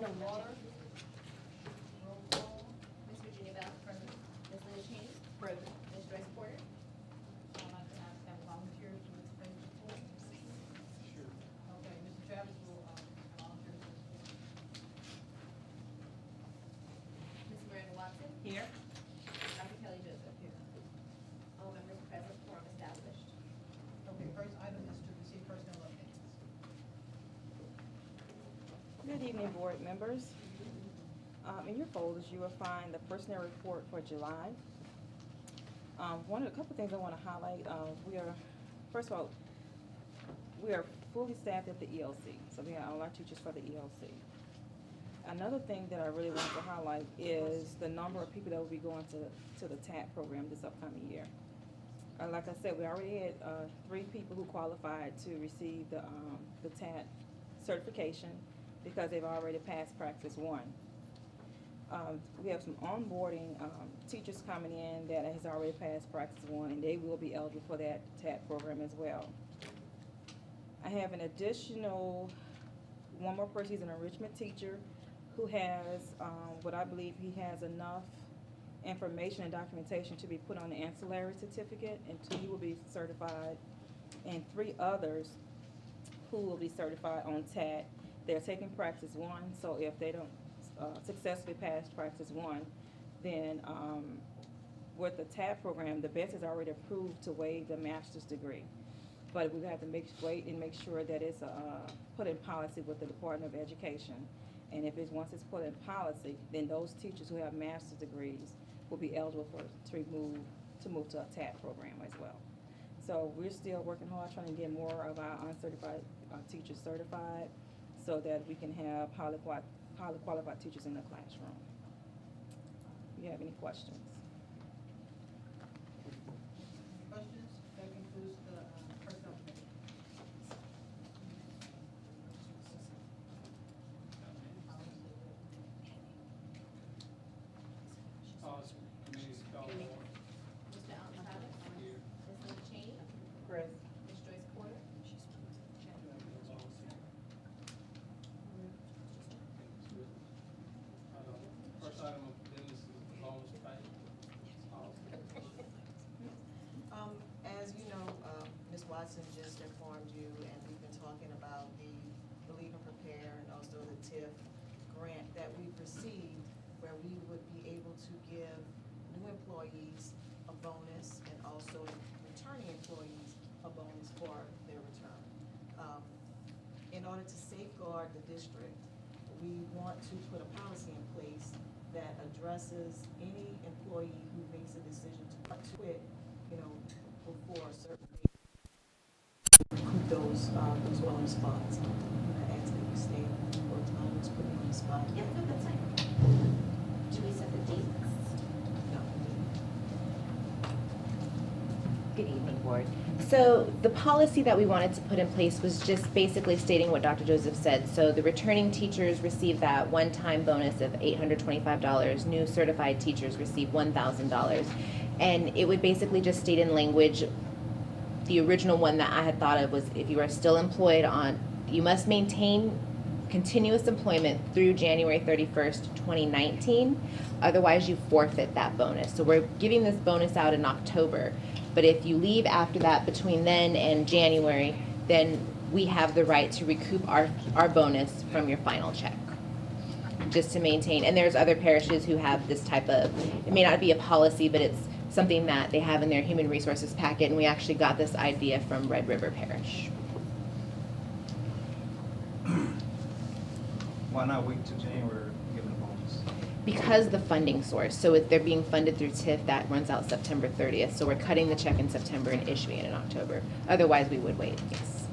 Water. Roll call. Ms. Virginia Bell, present. Ms. Linda Cheney, Present. Ms. Joyce Porter, I'd like to ask that volunteers for this page report. Sure. Okay, Mr. Travis will, volunteer for this report. Ms. Miranda Watson, Here. Dr. Kelly Joseph. Here. All members present, quorum established. Okay, first item is to receive personnel updates. Good evening, board members. In your folders, you will find the personnel report for July. A couple things I want to highlight. First of all, we are fully staffed at the ELC, so we have all our teachers for the ELC. Another thing that I really want to highlight is the number of people that will be going to the TAP program this upcoming year. Like I said, we already had 3 people who qualified to receive the TAP certification because they've already passed Practice 1. We have some onboarding teachers coming in that has already passed Practice 1, and they will be eligible for that TAP program as well. I have an additional, one more person, he's an enrichment teacher, who has what I believe he has enough information and documentation to be put on the ancillary certificate, and he will be certified, and 3 others who will be certified on TAT. They're taking Practice 1, so if they don't successfully pass Practice 1, then with the TAP program, the BEST is already approved to waive the master's degree. But we have to wait and make sure that it's put in policy with the Department of Education. And if once it's put in policy, then those teachers who have master's degrees will be eligible to move to a TAP program as well. So we're still working hard trying to get more of our uncertified teachers certified so that we can have highly qualified teachers in the classroom. Do you have any questions? Questions? That concludes the personnel update. Committee's called to order. Mr. Allen Travis, Here. Ms. Linda Cheney, Present. Ms. Joyce Porter, First item of business is bonus pay. As you know, Ms. Watson just informed you, and we've been talking about the Believe and Prepare and also the TIF grant that we've received, where we would be able to give new employees a bonus and also returning employees a bonus for their return. In order to safeguard the district, we want to put a policy in place that addresses any employee who makes a decision to quit, before a certain date, recoup those bonus funds. I ask that you stay for time, let's put me on the spot. Yeah, no, that's fine. Do we set the dates? No. Good evening, Board. So the policy that we wanted to put in place was just basically stating what Dr. Joseph said. So the returning teachers receive that one-time bonus of $825. New certified teachers receive $1,000. And it would basically just state in language, the original one that I had thought of was if you are still employed you must maintain continuous employment through January 31st, 2019. Otherwise, you forfeit that bonus. So we're giving this bonus out in October. But if you leave after that between then and January, then we have the right to recoup our bonus from your final check. Just to maintain, and there's other parishes who have this type of, it may not be a policy, but it's something that they have in their human resources packet, and we actually got this idea from Red River Parish. Why not wait till January, given the bonus? Because the funding source, so if they're being funded through TIF, that runs out September 30th, so we're cutting the check in September and issuing it in October. Otherwise, we would wait, yes.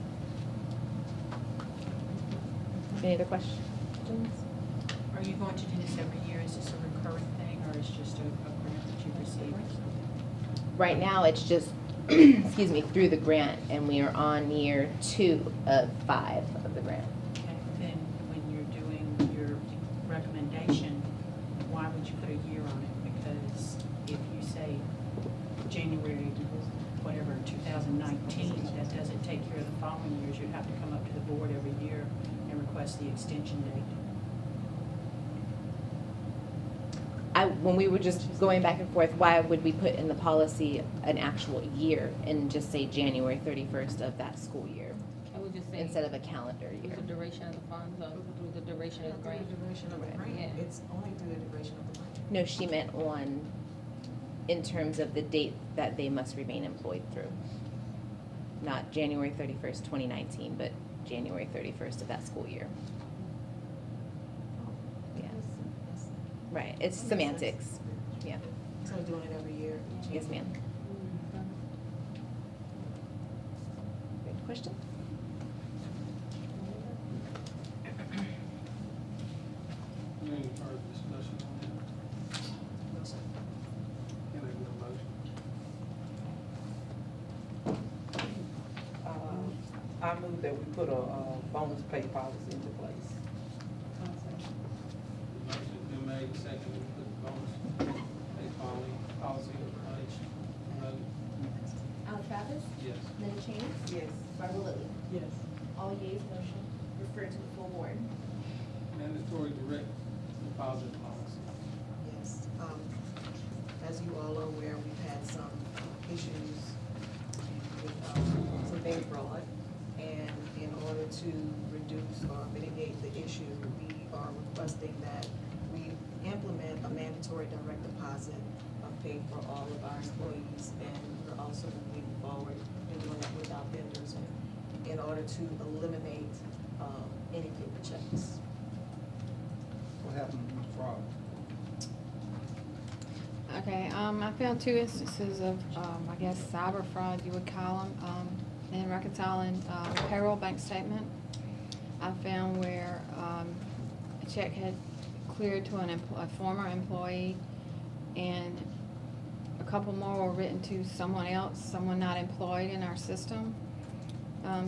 Any other questions? Are you going to do this every year? Is this a recurring thing, or is just a grant that you receive? Right now, it's just, excuse me, through the grant, and we are on year 2 of 5 of the grant. Okay, then when you're doing your recommendation, why would you put a year on it? Because if you say January, whatever, 2019, that doesn't take care of the following years. You'd have to come up to the board every year and request the extension date. when we were just going back and forth, why would we put in the policy an actual year and just say January 31st of that school year I would just say. instead of a calendar Through year? the duration of the funds, or through the duration of the grant. The duration of the Right. grant, Yeah. it's only through the duration of the grant. No, she meant on, in terms of the date that they must remain employed through. Not January 31st, 2019, but January 31st of that school year. Yeah, That's- right, it's That makes sense. semantics, yeah, So doing it every year. yes, ma'am. Good question? Any further discussion on that? No, sir. Can I get a motion? I move that we put a bonus pay policy into place. The motion's been made, seconded, to put the bonus pay policy in place. Vote. Al Travis? Yes. Linda Cheney? Yes. Barbara Lilly? Yes. All yeas, motion referred to the full board. Mandatory direct deposit policy. Yes. As you all are aware, we've had some issues with some bank fraud. And in order to reduce or mitigate the issue, we are requesting that we implement a mandatory direct deposit paid for all of our employees. And we're also moving forward and doing that with our vendors in order to eliminate any paper checks. What happened with fraud? Okay, I found two instances of, I guess, cyber fraud, you would call them, in reconciling payroll bank statement. I found where a check had cleared to a former employee, and a couple more were written to someone else, someone not employed in our system.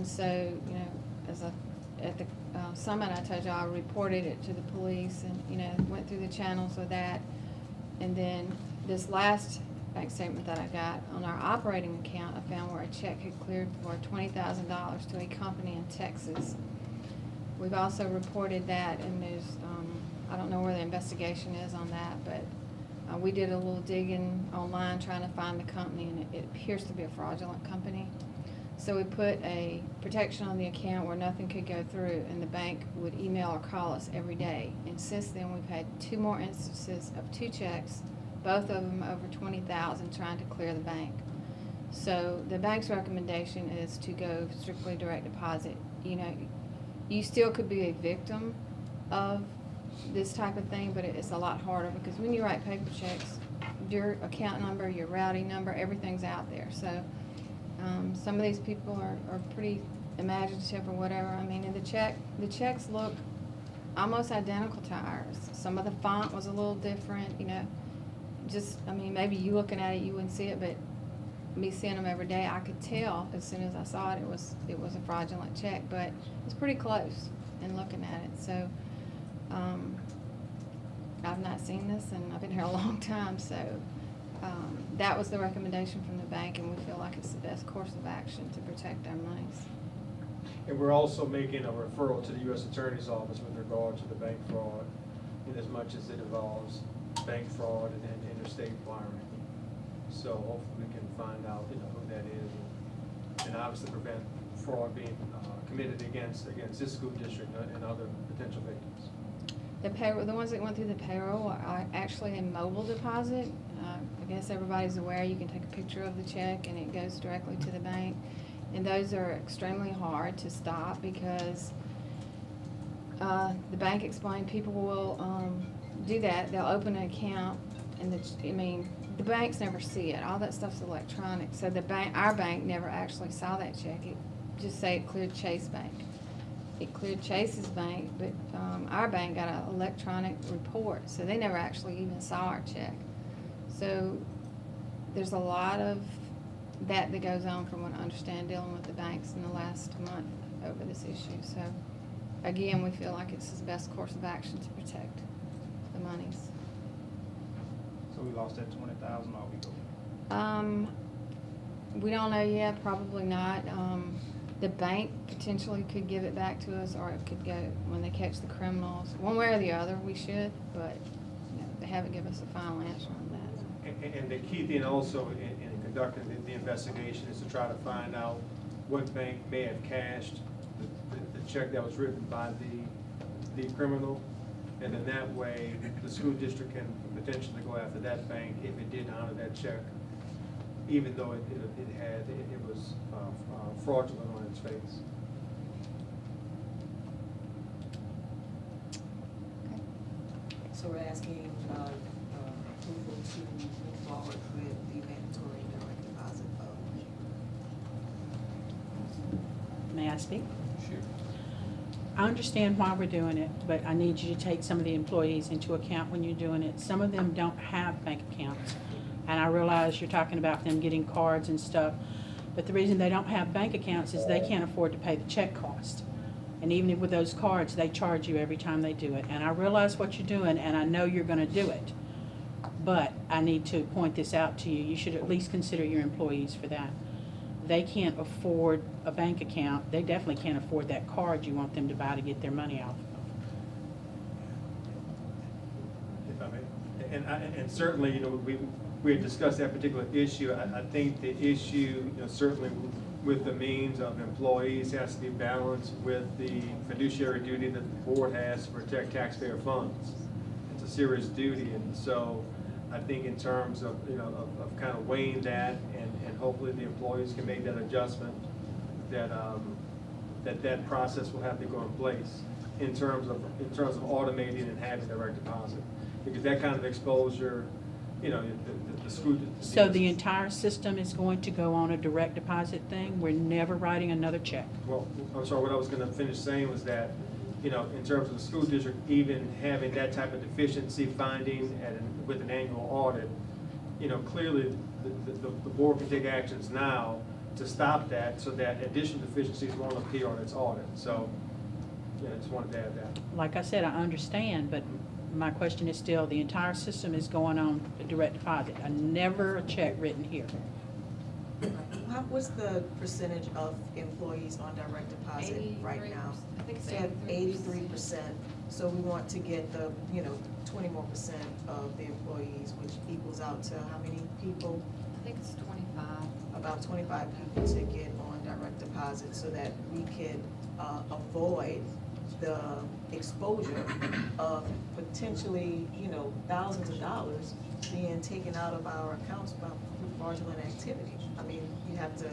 So, you know, at the summit, I told you I reported it to the police and, you know, went through the channels with that. And then this last bank statement that I got on our operating account, I found where a check had cleared for $20,000 to a company in Texas. We've also reported that, and there's, I don't know where the investigation is on that, but we did a little digging online trying to find the company, and it appears to be a fraudulent company. So we put a protection on the account where nothing could go through, and the bank would email or call us every day. And since then, we've had two more instances of two checks, both of them over $20,000, trying to clear the bank. So the bank's recommendation is to go strictly direct deposit. You know, you still could be a victim of this type of thing, but it's a lot harder because when you write paper checks, your account number, your routing number, everything's out there. So some of these people are pretty imaginative or whatever. I mean, and the checks look almost identical to ours. Some of the font was a little different, you know. Just, I mean, maybe you looking at it, you wouldn't see it, but me seeing them every day, I could tell as soon as I saw it, it was a fraudulent check, but it's pretty close in looking at it. So, I've not seen this, and I've been here a long time, so that was the recommendation from the bank, and we feel like it's the best course of action to protect our monies. And we're also making a referral to the U.S. Attorney's Office with regard to the bank fraud, in as much as it involves bank fraud and then interstate wiring. So hopefully we can find out, you know, who that is, and obviously prevent fraud being committed against this school district and other potential victims. The ones that went through the payroll are actually a mobile deposit. I guess everybody's aware you can take a picture of the check and it goes directly to the bank. And those are extremely hard to stop because the bank explained people will do that. They'll open an account and the banks never see it. All that stuff's electronic. So our bank never actually saw that check. It just say it cleared Chase Bank. It cleared Chase's bank, but our bank got an electronic report, so they never actually even saw our check. So there's a lot of that goes on from what I understand dealing with the banks in the last month over this issue. So again, we feel like it's the best course of action to protect the monies. So we lost that 20,000 or we go? We don't know yet, probably not. The bank potentially could give it back to us, or it could go when they catch the criminals. One way or the other, we should, but, you know, they haven't given us a final answer on that. And the key thing also in conducting the investigation is to try to find out what bank may have cashed the check that was written by the criminal. And then that way, the school district can potentially go after that bank if it did honor that check, even though it was fraudulent on its face. So we're asking approval to move forward with the mandatory direct deposit of. May I speak? Sure. I understand why we're doing it, but I need you to take some of the employees into account when you're doing it. Some of them don't have bank accounts. And I realize you're talking about them getting cards and stuff, but the reason they don't have bank accounts is they can't afford to pay the check cost. And even with those cards, they charge you every time they do it. And I realize what you're doing, and I know you're gonna do it. But I need to point this out to you. You should at least consider your employees for that. They can't afford a bank account. They definitely can't afford that card you want them to buy to get their money off of. If I may. And certainly, you know, we had discussed that particular issue. I think the issue, you know, certainly with the means of employees has to be balanced with the fiduciary duty that the board has to protect taxpayer funds. It's a serious duty, and so I think in terms of, you know, of kind of weighing that, and hopefully the employees can make that adjustment, that that process will have to go in place in terms of automating and having direct deposit, because that kind of exposure, you know, the school. So the entire system is going to go on a direct deposit thing? We're never writing another check? Well, I'm sorry, what I was gonna finish saying was that, you know, in terms of the school district, even having that type of deficiency finding with an annual audit, you know, clearly the board can take actions now to stop that, so that additional deficiencies won't appear on its audit. So, yeah, I just wanted to add that. Like I said, I understand, but my question is still, the entire system is going on a direct deposit. Never a check written here. What's the percentage of employees on direct deposit right now? 83%. I think it's So 83%. So we want to get the, you know, 20% more of the employees, which equals out to how many people? I think it's 25. About 25 people to get on direct deposit, so that we could avoid the exposure of potentially, you know, thousands of dollars being taken out of our accounts by fraudulent activity. I mean, you have to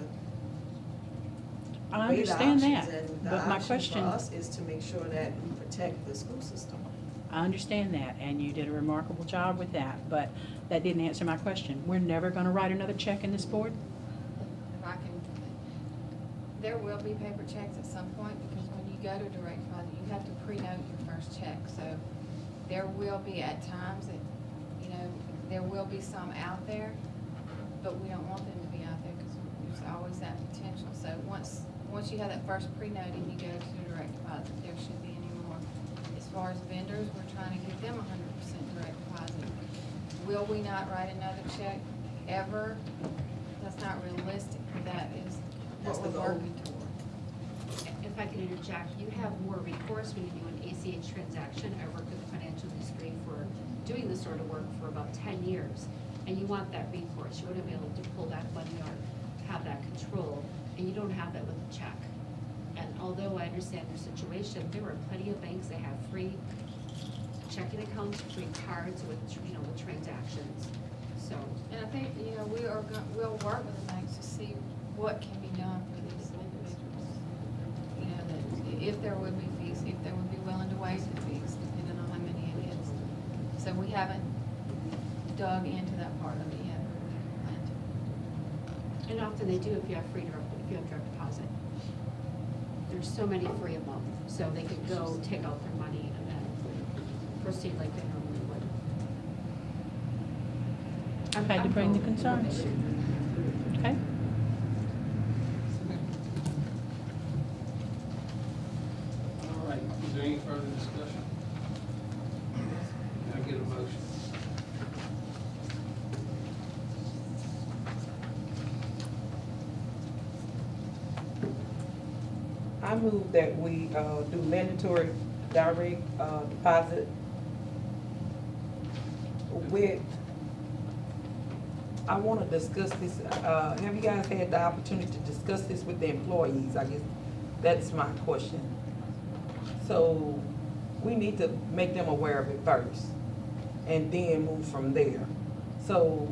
I weigh the understand options, that, and the but my option question, for us is to make sure that we protect the school system. I understand that, and you did a remarkable job with that, but that didn't answer my question. We're never gonna write another check in this board? If I can, there will be paper checks at some point, because when you go to direct deposit, you have to pre-note your first check. So there will be at times that, you know, there will be some out there, but we don't want them to be out there, because there's always that potential. So once you have that first pre-noting, you go to direct deposit, there should be any more. As far as vendors, we're trying to get them 100% direct deposit. Will we not write another check ever? That's not realistic. That is That's what the we're goal. working toward. If I can interject, you have more recourse when you do an ACH transaction. I worked in the financial industry for doing this sort of work for about 10 years. And you want that recourse. You want to be able to pull that money or have that control. And you don't have that with a check. And although I understand your situation, there are plenty of banks that have free checking accounts, free cards with, you know, with transactions. So, And I think, you know, we'll work with the banks to see what can be done for these individuals. You know, that if there would be fees, if they would be willing to waive the fees, depending on how many it is. So we haven't dug into that part of it yet. and often they do if you have direct deposit. There's so many free of them, so they could go take out their money and then proceed like they normally would. I've had to bring the concerns. Okay? All right, is there any further discussion? Can I get a motion? I move that we do mandatory direct deposit I wanna discuss this, have you guys had the opportunity to discuss this with the employees? I guess that's my question. So, we need to make them aware of it first, and then move from there. So,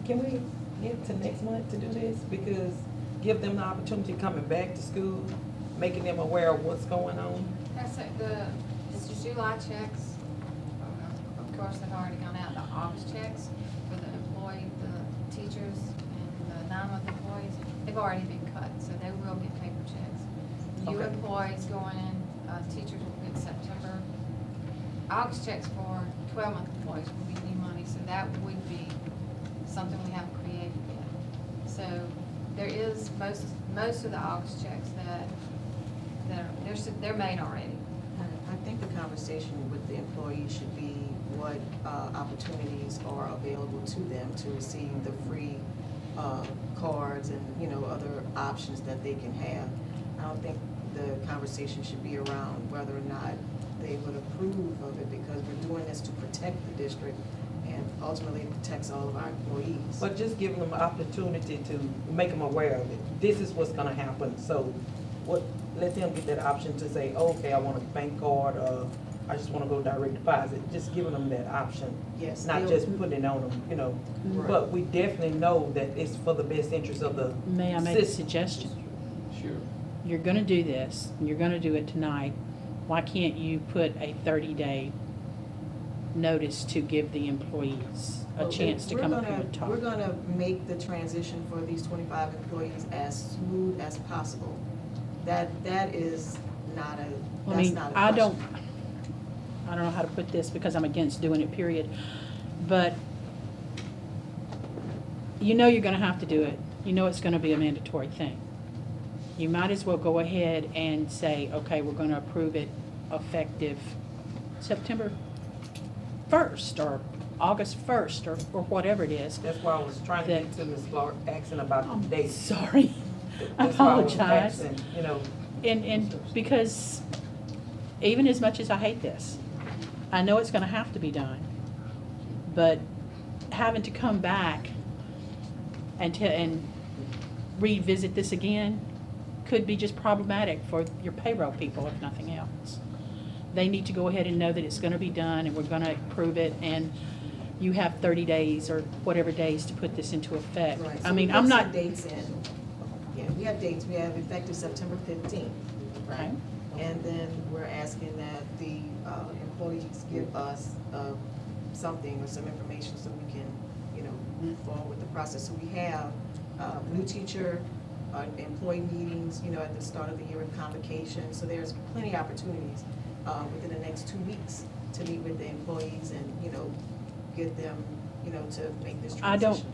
can we get to next month to do this? Because give them the opportunity coming back to school, making them aware of what's going on. That's it, it's the July checks. Of course, they've already gone out, the August checks for the employee, the teachers and the 9-month employees, they've already been cut, so they will get paper checks. New Okay. employees going in, teachers will get September. August checks for 12-month employees will be new money, so that would be something we haven't created yet. So there is most of the August checks they're made already. I think the conversation with the employees should be what opportunities are available to them to receive the free cards and, you know, other options that they can have. I don't think the conversation should be around whether or not they would approve of it, because we're doing this to protect the district and ultimately it protects all of our employees. But just giving them an opportunity to make them aware of it. This is what's gonna happen, so let them get that option to say, okay, I want a bank card, I just wanna go direct deposit. Just giving them that option. Yes. Not just putting it on them, you know. Right. But we definitely know that it's for the best interest of the May I make a system. suggestion? Sure. You're gonna do this, and you're gonna do it tonight. Why can't you put a 30-day notice to give the employees a chance to come up here and talk? We're gonna make the transition for these 25 employees as smooth as possible. That is not a, I that's mean, not a I question. don't know how to put this because I'm against doing it, period. But you know you're gonna have to do it. You know it's gonna be a mandatory thing. You might as well go ahead and say, okay, we're gonna approve it effective September 1st or August 1st or whatever it is. That's why I was trying to get to Ms. Clark, asking about the dates. Sorry, I That's why I was apologize. asking, you know. And because even as much as I hate this, I know it's gonna have to be done. But having to come back and revisit this again could be just problematic for your payroll people, if nothing else. They need to go ahead and know that it's gonna be done and we're gonna approve it, and you have 30 days or whatever days to put this into effect. Right, I so mean, we I'm put not. some dates in. Yeah, we have dates. We have effective September 15th, right? Okay. And then we're asking that the employees give us something or some information so we can, you know, move forward with the process. So we have new teacher, employee meetings, you know, at the start of the year with convocation. So there's plenty of opportunities within the next 2 weeks to meet with the employees and, you know, get them, you know, to make this transition. I don't.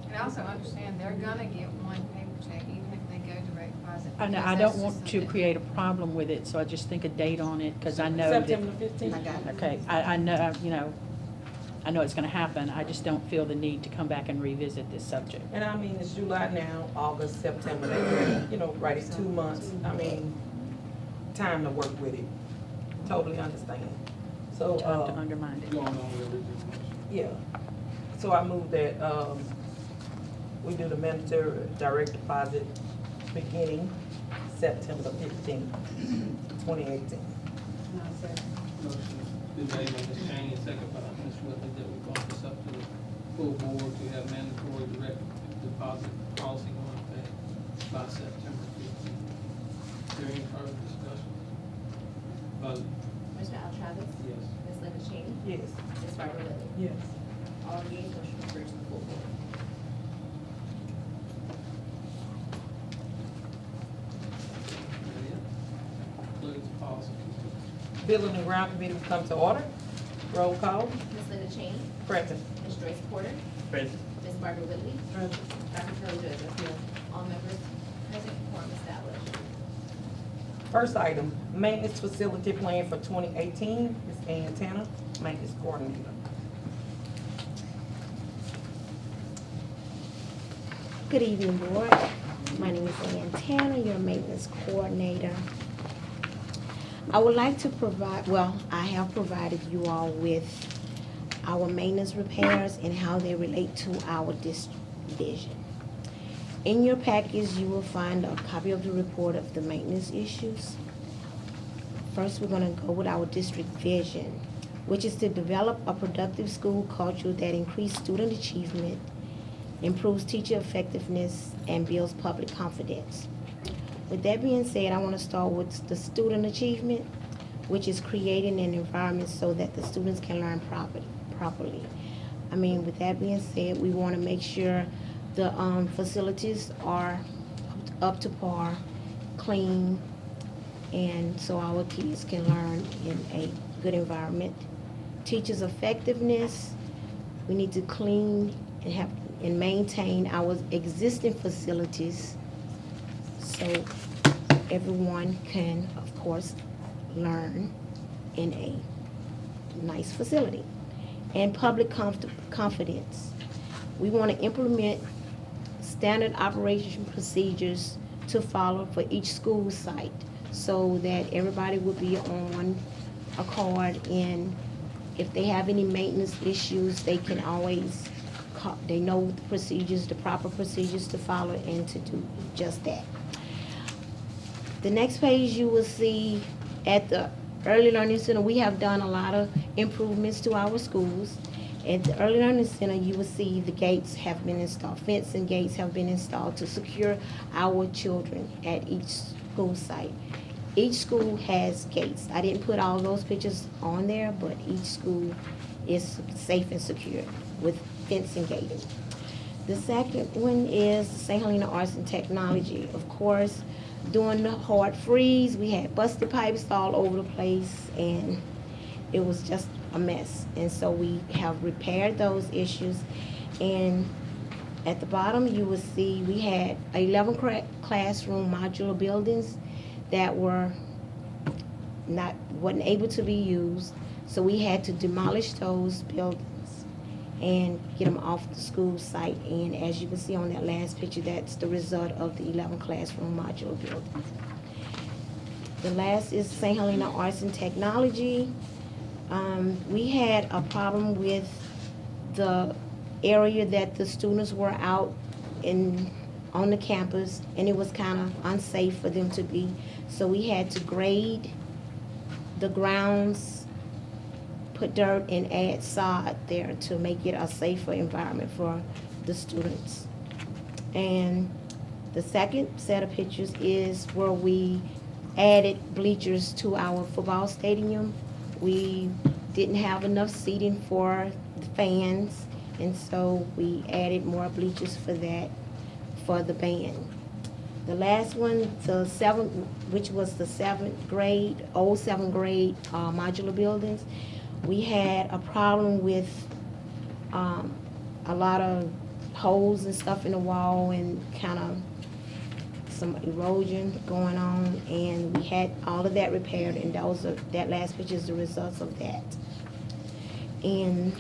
And also understand, they're gonna get one paper check, even if they go direct deposit. I know, because I that's don't just want to something- create a problem with it, so I just think a date on it, because I know that. September 15th. I got it. Okay, I know, you know, I know it's gonna happen, I just don't feel the need to come back and revisit this subject. And I mean, it's July now, August, September, that, you know, right, it's 2 months. I mean, time to work with it. Totally understand. So, Time to undermine it. Going on with everything. yeah. So I move that, we do the mandatory direct deposit beginning September 15th, 2018. Motion been made by Ms. Chaney and second by Ms. Whitley that we bump this up to the full board to have mandatory direct deposit policy going effect by September 15th. Is there any further discussion? Vote. Mr. Altrafis? Yes. Ms. Linda Cheney? Yes. Ms. Barbara Whitley? Yes. All yeas, motion refers to the full board. That it? Includes policy. Building and Ground Committee will come to order. Roll call. Ms. Linda Cheney? Present. Ms. Joyce Porter? Present. Ms. Barbara Whitley? Dr. Shirley Joseph? All members present, quorum established. First item, maintenance facility plan for 2018. Ms. Ann Tanner, maintenance coordinator. Good evening, board. My name is Ann Tanner, your maintenance coordinator. I would like to provide, well, I have provided you all with our maintenance repairs and how they relate to our district vision. In your package, you will find a copy of the report of the maintenance issues. First, we're going to go with our district vision, which is to develop a productive school culture that increases student achievement, improves teacher effectiveness, and builds public confidence. With that being said, I want to start with the student achievement, which is creating an environment so that the students can learn properly. I mean, with that being said, we want to make sure the facilities are up to par, clean, and so our kids can learn in a good environment. Teachers' effectiveness, we need to clean and have and maintain our existing facilities so everyone can, of course, learn in a nice facility. And public confidence. We want to implement standard operation procedures to follow for each school site so that everybody will be on one accord, and if they have any maintenance issues, they can always call, they know the procedures, the proper procedures to follow and to do just that. The next page you will see at the Early Learning Center, we have done a lot of improvements to our schools. At the Early Learning Center, you will see the gates have been installed, fence and gates have been installed to secure our children at each school site. Each school has gates. I didn't put all those pictures on there, but each school is safe and secure with fence and gating. The second one is St. Helena Arts and Technology. Of course, during the hard freeze, we had busted pipes all over the place, and it was just a mess. And so we have repaired those issues. And at the bottom, you will see we had 11 classroom modular buildings that wasn't able to be used. So we had to demolish those buildings and get them off the school site. And as you can see on that last picture, that's the result of the 11 classroom modular buildings. The last is St. Helena Arts and Technology. We had a problem with the area that the students were out on the campus, and it was kind of unsafe for them to be. So we had to grade the grounds, put dirt, and add sod there to make it a safer environment for the students. And the second set of pictures is where we added bleachers to our football stadium. We didn't have enough seating for the fans, and so we added more bleachers for that, for the band. The last one, which was the old seventh grade modular buildings, we had a problem with a lot of holes and stuff in the wall and kind of some erosion going on, and we had all of that repaired, and that last picture is the results of that. And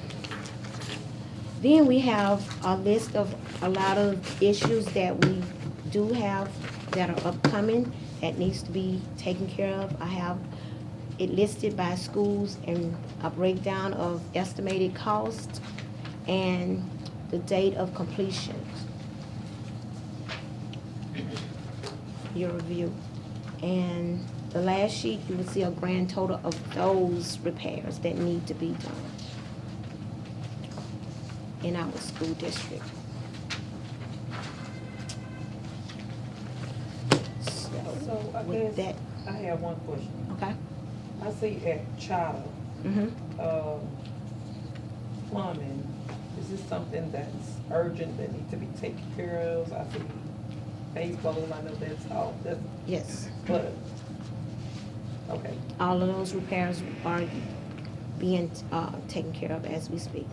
then we have a list of a lot of issues that we do have that are upcoming that needs to be taken care of. I have it listed by schools and a breakdown of estimated cost and the date of completion. Your review. And the last sheet, you will see a grand total of those repairs that need to be done in our school district. So I with guess that, I have one question. okay? I see at Charter, plumbing, is this something that's urgent that needs to be taken care of? I see baseball, I know that's Yes. but, okay. All of those repairs are being taken care of as we speak.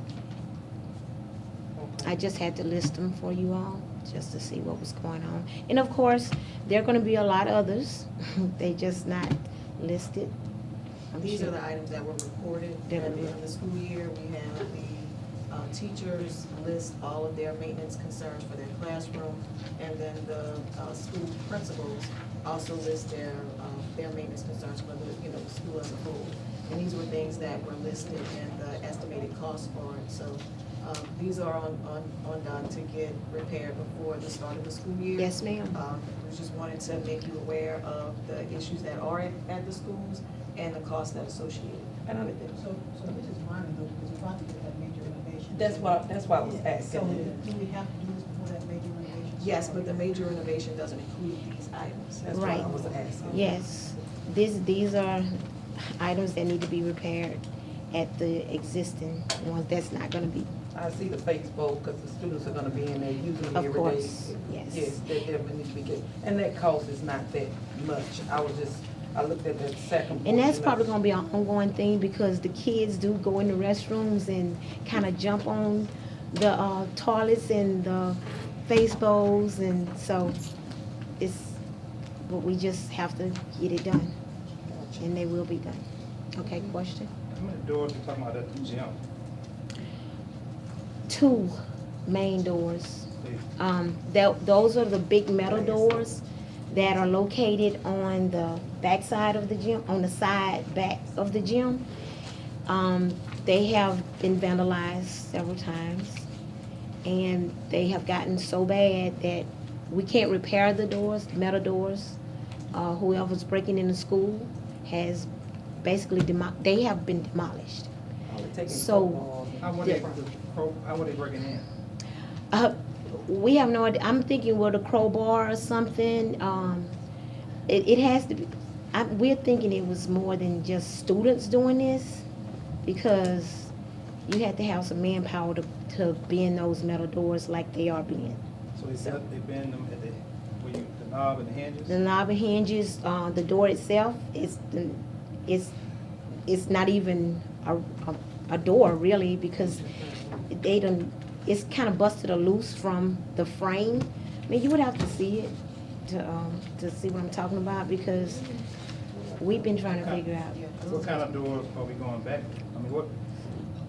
I just had to list them for you all, just to see what was going on. And of course, there are gonna be a lot of others. They just not listed. I'm These sure. are the items that were reported That were early in the school year. We have the teachers list all of their maintenance concerns for their classroom, and then the school principals also list their maintenance concerns for the school as a whole. And these were things that were listed in the estimated cost for it. So these are on dock to get repaired before the start of the school year. Yes, ma'am. We just wanted to make you aware of the issues that are at the schools and the costs that are associated with it. So this is minor though, because we're about to get that major renovation. That's why I was asking. So do we have to do this before that major renovation? Yes, but the major renovation doesn't include these items. That's what I Right. was asking. Yes, these are items that need to be repaired at the existing ones. That's not gonna be, I see the Facebook, because the students are gonna be in there using them Of every day. course, yes. Yes, they definitely need to be good. And that cost is not that much. I looked at that second. and that's portion of probably it. gonna be an ongoing thing because the kids do go in the restrooms and kinda jump on the toilets and the face bowls, and so but we just have to get it done, and they will be done. Okay, question? How many doors you talking about at the gym? 2 main doors. They- Those are the big metal doors that are located on the back side of the gym, on the side back of the gym. They have been vandalized several times, and they have gotten so bad that we can't repair the doors, metal doors. Whoever's breaking in the school has basically they have been demolished. Oh, they're taking So- footballs and How were they breaking in? We have no idea. I'm thinking with a crowbar or something. It has to be. We're thinking it was more than just students doing this, because you have to have some manpower to bend those metal doors like they are being. So they bend them at the knob and the hinges? The knob and hinges, the door itself it's not even a door really, because it's kind of busted or loose from the frame. I mean, you would have to see it to see what I'm talking about, because we've been trying to figure out. What kind of doors are we going back? I mean, what,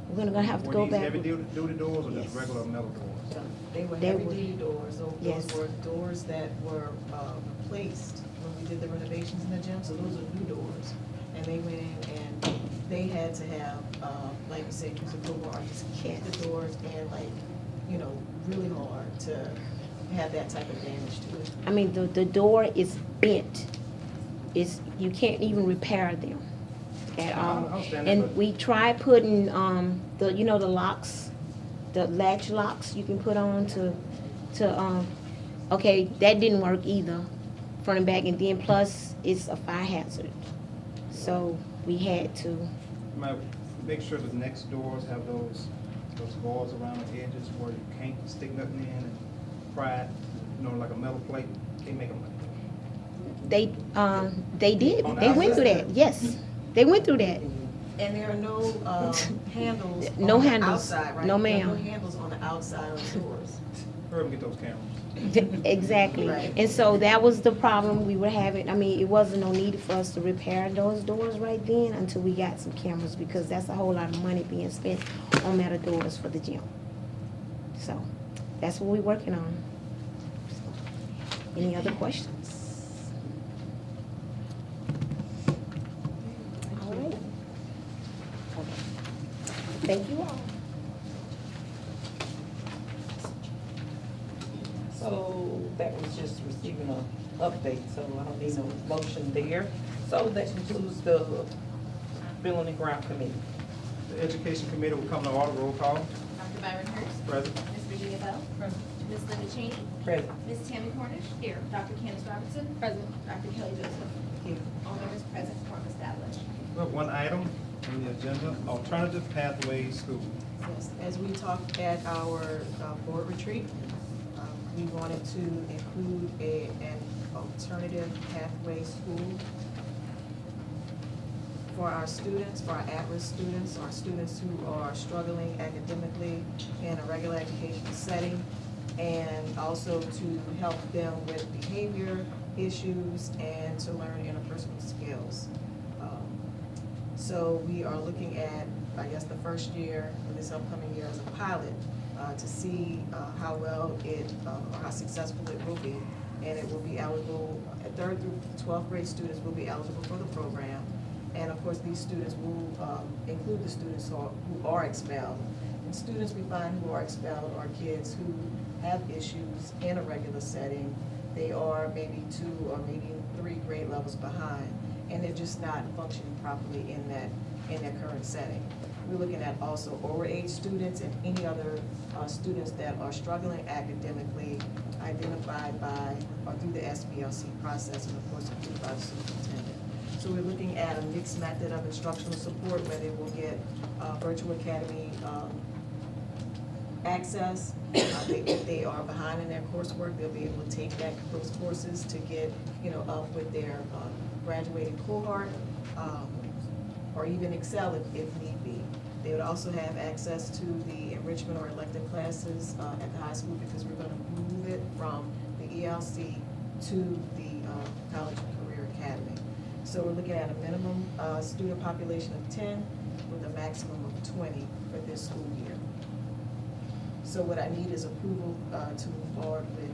We're gonna have to were go these back. heavy duty doors or just Yes. regular metal doors? They were They heavy were- duty doors. Those Yes. were doors that were replaced when we did the renovations in the gym, so those are new doors. And they went in and they had to have, like you said, use a crowbar, just kick the doors in really hard to have that type of damage to it. I mean, the door is bent. You can't even repair them at all. I understand that, And but- we tried putting, the locks, the latch locks you can put on okay, that didn't work either, front and back, and then plus it's a fire hazard. So we had to, You might make sure the next doors have those bars around the edges where you can't stick nothing in and pry it, like a metal plate. Can't make them like that. they did, On the they went through outside? that, yes, they went through that. And there are no handles No on the handles. outside, right? No, There are ma'am. no handles on the outside of the doors. Hurry up and get those cameras. Exactly. Right. And so that was the problem we were having. I mean, it wasn't no need for us to repair those doors right then until we got some cameras, because that's a whole lot of money being spent on metal doors for the gym. So that's what we're working on. Any other questions? All right. Okay. Thank you all. So that was just receiving an update, so I don't need no motion there. So that concludes the Building and Ground Committee. The Education Committee will come to order. Roll call. Dr. Byron Hurst. Present. Ms. Virginia Bell. Ms. Linda Cheney. Present. Ms. Tammy Cornish. Here. Dr. Candace Robinson. Present. Dr. Kelly Joseph. Here. All members present, quorum established. We have one item on the agenda, Alternative Pathways School. Yes, as we talked at our board retreat, we wanted to include an alternative pathway school for our students, for our at-risk students, our students who are struggling academically in a regular education setting, and also to help them with behavior issues and to learn interpersonal skills. So we are looking at I guess, the first year, or this upcoming year as a pilot, to see how well it, or how successful it will be. And it will be eligible, 3rd through 12th grade students will be eligible for the program. And of course, these students will include the students who are expelled. And students we find who are expelled are kids who have issues in a regular setting. They are maybe 2 or maybe 3 grade levels behind, and they're just not functioning properly in their current setting. We're looking at also overage students and any other students that are struggling academically, identified by or through the SBLC process, and of course approved by the superintendent. So we're looking at a mixed method of instructional support where they will get virtual academy access. If they are behind in their coursework, they'll be able to take those courses to get, up with their graduating cohort, or even excel if need be. They would also have access to the enrichment or elective classes at the high school, because we're going to move it from the ELC to the College and Career Academy. So we're looking at a minimum student population of 10 with a maximum of 20 for this school year. So what I need is approval to move forward with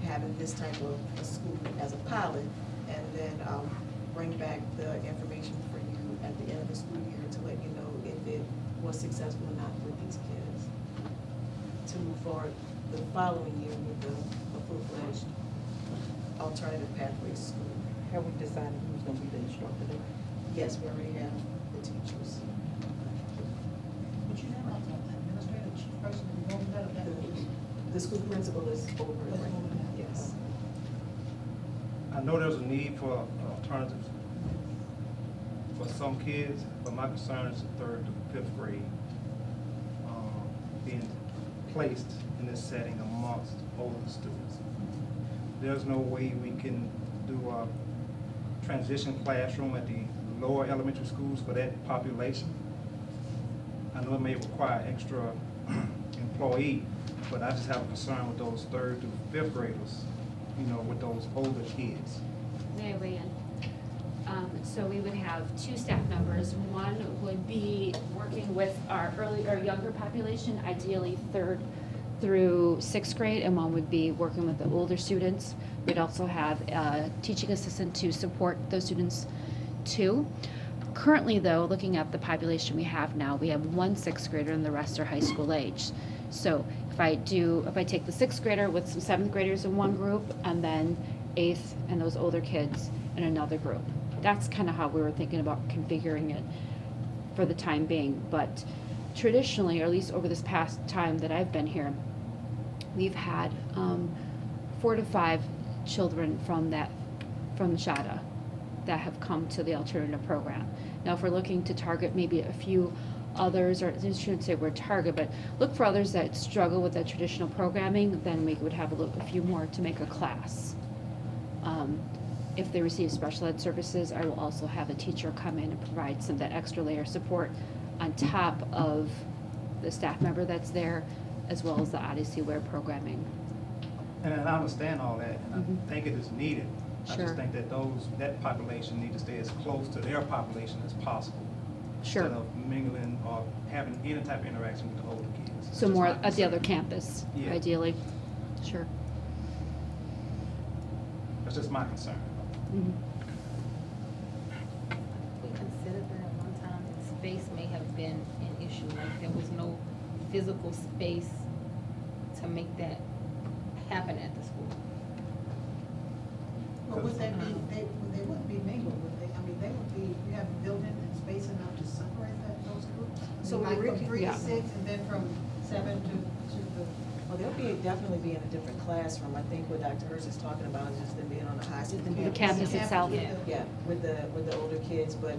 having this type of a school as a pilot, and then I'll bring back the information for you at the end of the school year to let you know if it was successful or not with these kids. To move forward the following year with a full-fledged alternative pathways school. Have we decided who's gonna be the instructor there? Yes, we already have the teachers. But you have like an administrative chief person who's over that, or that? The school principal is over it right now, yes. I know there's a need for alternatives for some kids, but my concern is the 3rd to 5th grade being placed in this setting amongst older students. There's no way we can do a transition classroom at the lower elementary schools for that population. I know it may require extra employee, but I just have a concern with those 3rd through 5th graders, with those older kids. May I weigh in? So we would have 2 staff members. One would be working with our younger population, ideally 3rd through 6th grade, and one would be working with the older students. We'd also have a teaching assistant to support those students too. Currently though, looking at the population we have now, we have 1 6th grader and the rest are high school age. So if I take the 6th grader with some 7th graders in one group, and then 8th and those older kids in another group. That's kind of how we were thinking about configuring it for the time being. But traditionally, or at least over this past time that I've been here, we've had 4 to 5 children from SHADA that have come to the alternative program. Now, if we're looking to target maybe a few others, or I shouldn't say we're target, but look for others that struggle with that traditional programming, then we would have a few more to make a class. If they receive special ed services, I will also have a teacher come in and provide some of that extra layer support on top of the staff member that's there, as well as the Odyssey Ware programming. And I understand all that, and I think it is needed. I Sure. just think that that population need to stay as close to their population as possible. Sure. Instead of mingling or having any type of interaction with the older kids. That's So just more my at the concern. other campus, Yeah. ideally. Sure. That's just my concern. Mhm. We considered that at one time, space may have been an issue, like there was no physical space to make that happen at the school. Well, would they wouldn't be mingled, would they? I mean, they would be, you have a building and space enough to separate those groups? So Like we from 3 yeah. to 6, and then from 7 to the. Well, they'll definitely be in a different classroom. I think what Dr. Hurst is talking about is just them being on a high school The campus. campus itself. Yeah, with the older kids, but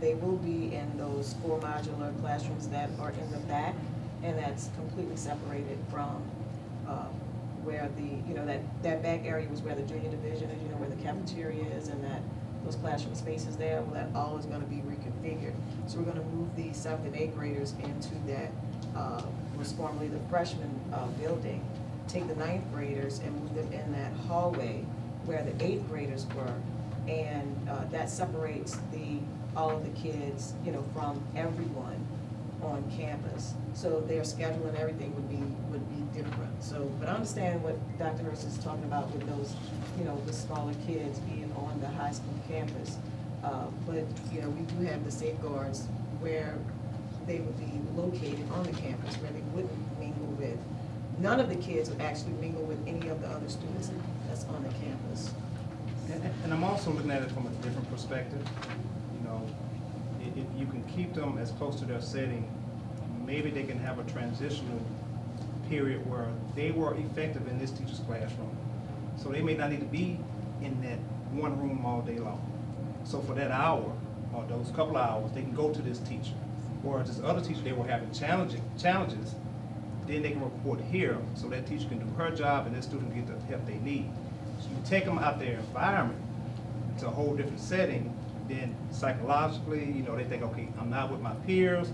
they will be in those 4 modular classrooms that are in the back, and that's completely separated from where that back area was where the junior division is, where the cafeteria is, and those classroom spaces there. Well, that all is going to be reconfigured. So we're going to move the 7th and 8th graders into that was formerly the freshman building, take the 9th graders and move them in that hallway where the 8th graders were, and that separates all of the kids, from everyone. on campus. So their schedule and everything would be different. So, but I understand what Dr. Hurst is talking about with those, the smaller kids being on the high school campus. But, we do have the safeguards where they would be located on the campus, where they wouldn't mingle with, none of the kids would actually mingle with any of the other students that's on the campus. And I'm also looking at it from a different perspective. If you can keep them as close to their setting, maybe they can have a transitional period where they were effective in this teacher's classroom. So they may not need to be in that one room all day long. So for that hour, or those couple of hours, they can go to this teacher. Or this other teacher, they were having challenges, then they can report here, so that teacher can do her job and that student can get the help they need. So you take them out their environment to a whole different setting, then psychologically, they think, okay, I'm not with my peers,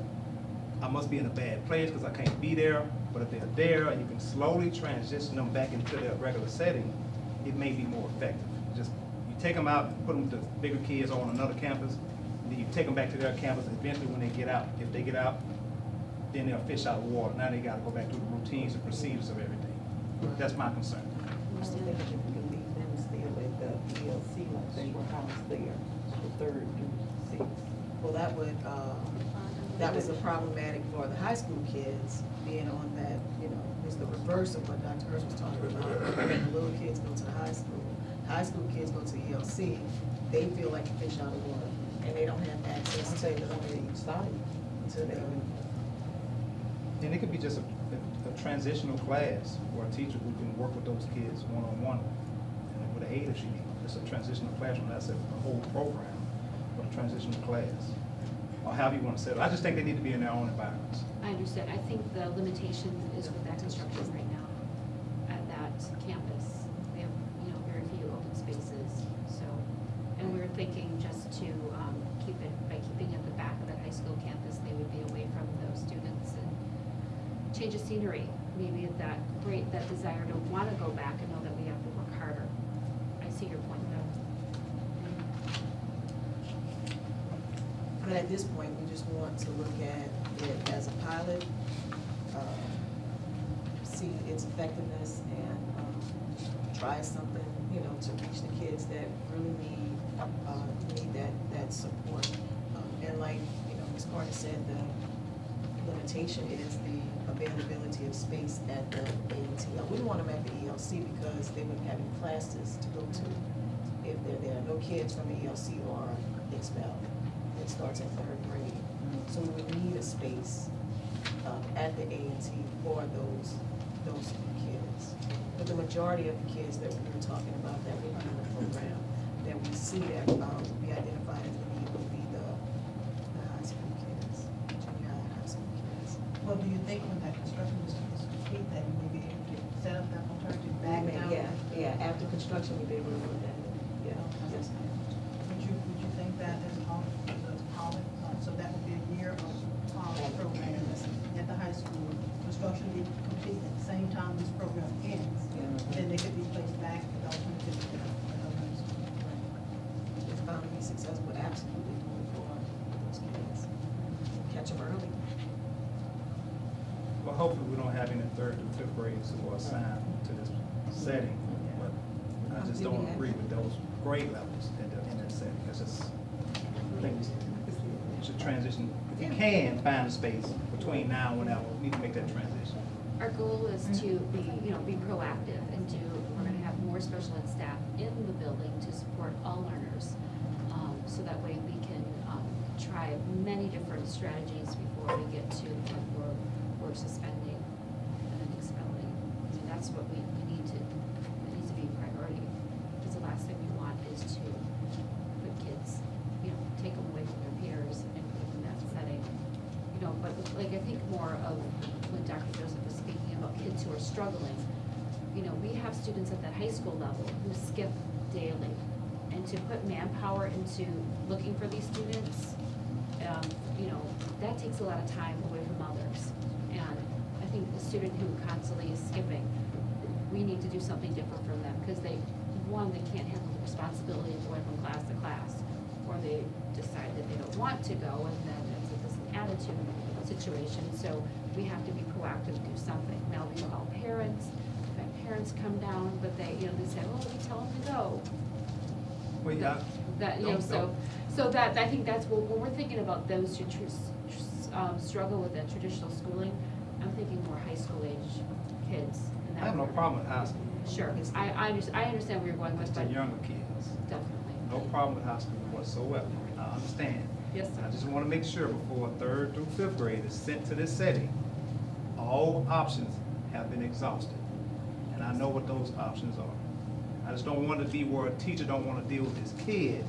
I must be in a bad place because I can't be there. But if they're there and you can slowly transition them back into their regular setting, it may be more effective. Just, you take them out and put them with the bigger kids on another campus, and then you take them back to their campus, and eventually when they get out, if they get out, then they're fish out of water. Now they gotta go back to the routines and procedures of everything. That's my concern. I was thinking if we could leave them still at the ELC like they were housed there, the 3rd through 6th. Well, that was a problematic for the high school kids being on that, it's the reverse of what Dr. Hurst was talking about. When the little kids go to the high school kids go to ELC, they feel like a fish out of water, and they don't have access to each side. them. And it could be just a transitional class where a teacher who can work with those kids one-on-one and with an aid if she needs. It's a transitional classroom, that's a whole program, but a transitional class, or however you want to say it. I just think they need to be in their own environments. I understand. I think the limitation is with that construction right now at that campus. We have, very few open spaces, so, and we were thinking just to by keeping at the back of that high school campus, they would be away from those students and change of scenery. Maybe that desire to want to go back and know that we have to work harder. I see your point though. But at this point, we just want to look at it as a pilot, see its effectiveness, and try something, to reach the kids that really need that support. And like, Ms. Carter said, the limitation is the availability of space at the A&T. I wouldn't want them at the ELC because they wouldn't have any classes to go to if they're there. No kids from the ELC are expelled. It starts at 3rd grade. So we would need a space at the A&T for those kids. But the majority of the kids that we were talking about that would be in the program, that we see that we identify as the need would be the high school kids, junior high school kids. Well, do you think when that construction is complete, that you may be able to set up that alternative back down? Yeah, after construction, we'd be able to look at it, yeah. Yes. Would you think that as a pilot, so that would be a year of programs at the high school, construction be complete at the same time this program ends, then they could be placed back with alternative at the high school. If found to be successful, absolutely do it for those kids. Catch them early. Well, hopefully we don't have any 3rd through 5th grades who are assigned to this setting, but I just don't agree with those grade levels in that setting. It's just, I think we should transition, if you can find a space between now and whenever, we need to make that transition. Our goal is to be proactive and we're gonna have more special ed staff in the building to support all learners. So that way we can try many different strategies before we get to we're suspending and then expelling. I mean, that's what we need to, it needs to be a priority. Because the last thing we want is to put kids, take them away from their peers and put them in that setting. But like I think more of when Dr. Joseph was speaking about kids who are struggling, we have students at that high school level who skip daily. And to put manpower into looking for these students, that takes a lot of time away from others. And I think the student who constantly is skipping, we need to do something different for them because they can't handle the responsibility of going from class to class, or they decide that they don't want to go, and then it's an attitude. situation, so we have to be proactive, do something. Now, we call parents, we've had parents come down, but they, you know, they say, well, we tell them to go. Well, yeah. That, you know, so that, I think that's, when we're thinking about those who struggle with that traditional schooling, I'm thinking more high school age kids. in that I have no order. problem with high school. Sure, I understand where you're going with, It's but the younger kids. definitely. No problem with high school whatsoever. I understand. Yes, sir. I just want to make sure before 3rd through 5th grade is sent to this setting, all options have been exhausted. And I know what those options are. I just don't want to be where a teacher don't want to deal with this kid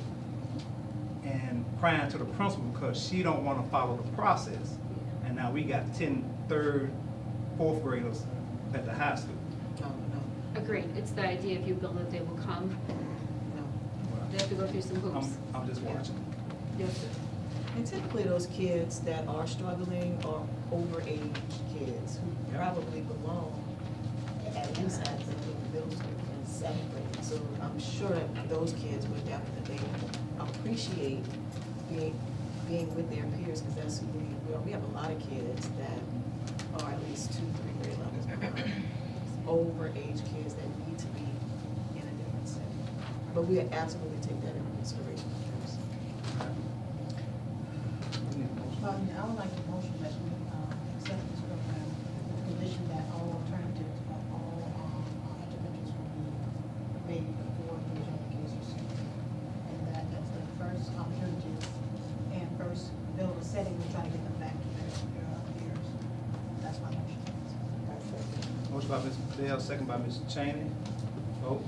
and crying to the principal because she don't want to follow the process. And now we got 10 3rd, 4th graders at the high school. No, no, Agreed, it's the idea if you build it, they will come, no. they have to go through some hoops. I'm just watching. Yes, sir. And typically those kids that are struggling are overage kids who Yeah. probably belong at least at the middle school and 7th grade. So I'm sure that those kids would definitely appreciate being with their peers, because that's who we have a lot of kids that are at least 2, 3 grade levels behind. Overage kids that need to be in a different setting. But we absolutely take that into consideration. I would like to motion that we accept this program with the condition that all alternatives, all interventions will be made before the agenda case is sent. And that that's the first opportunities and first build a setting, we try to get them back to their peers. That's my motion. Motion by Ms. Bell, second by Ms. Cheney. Vote.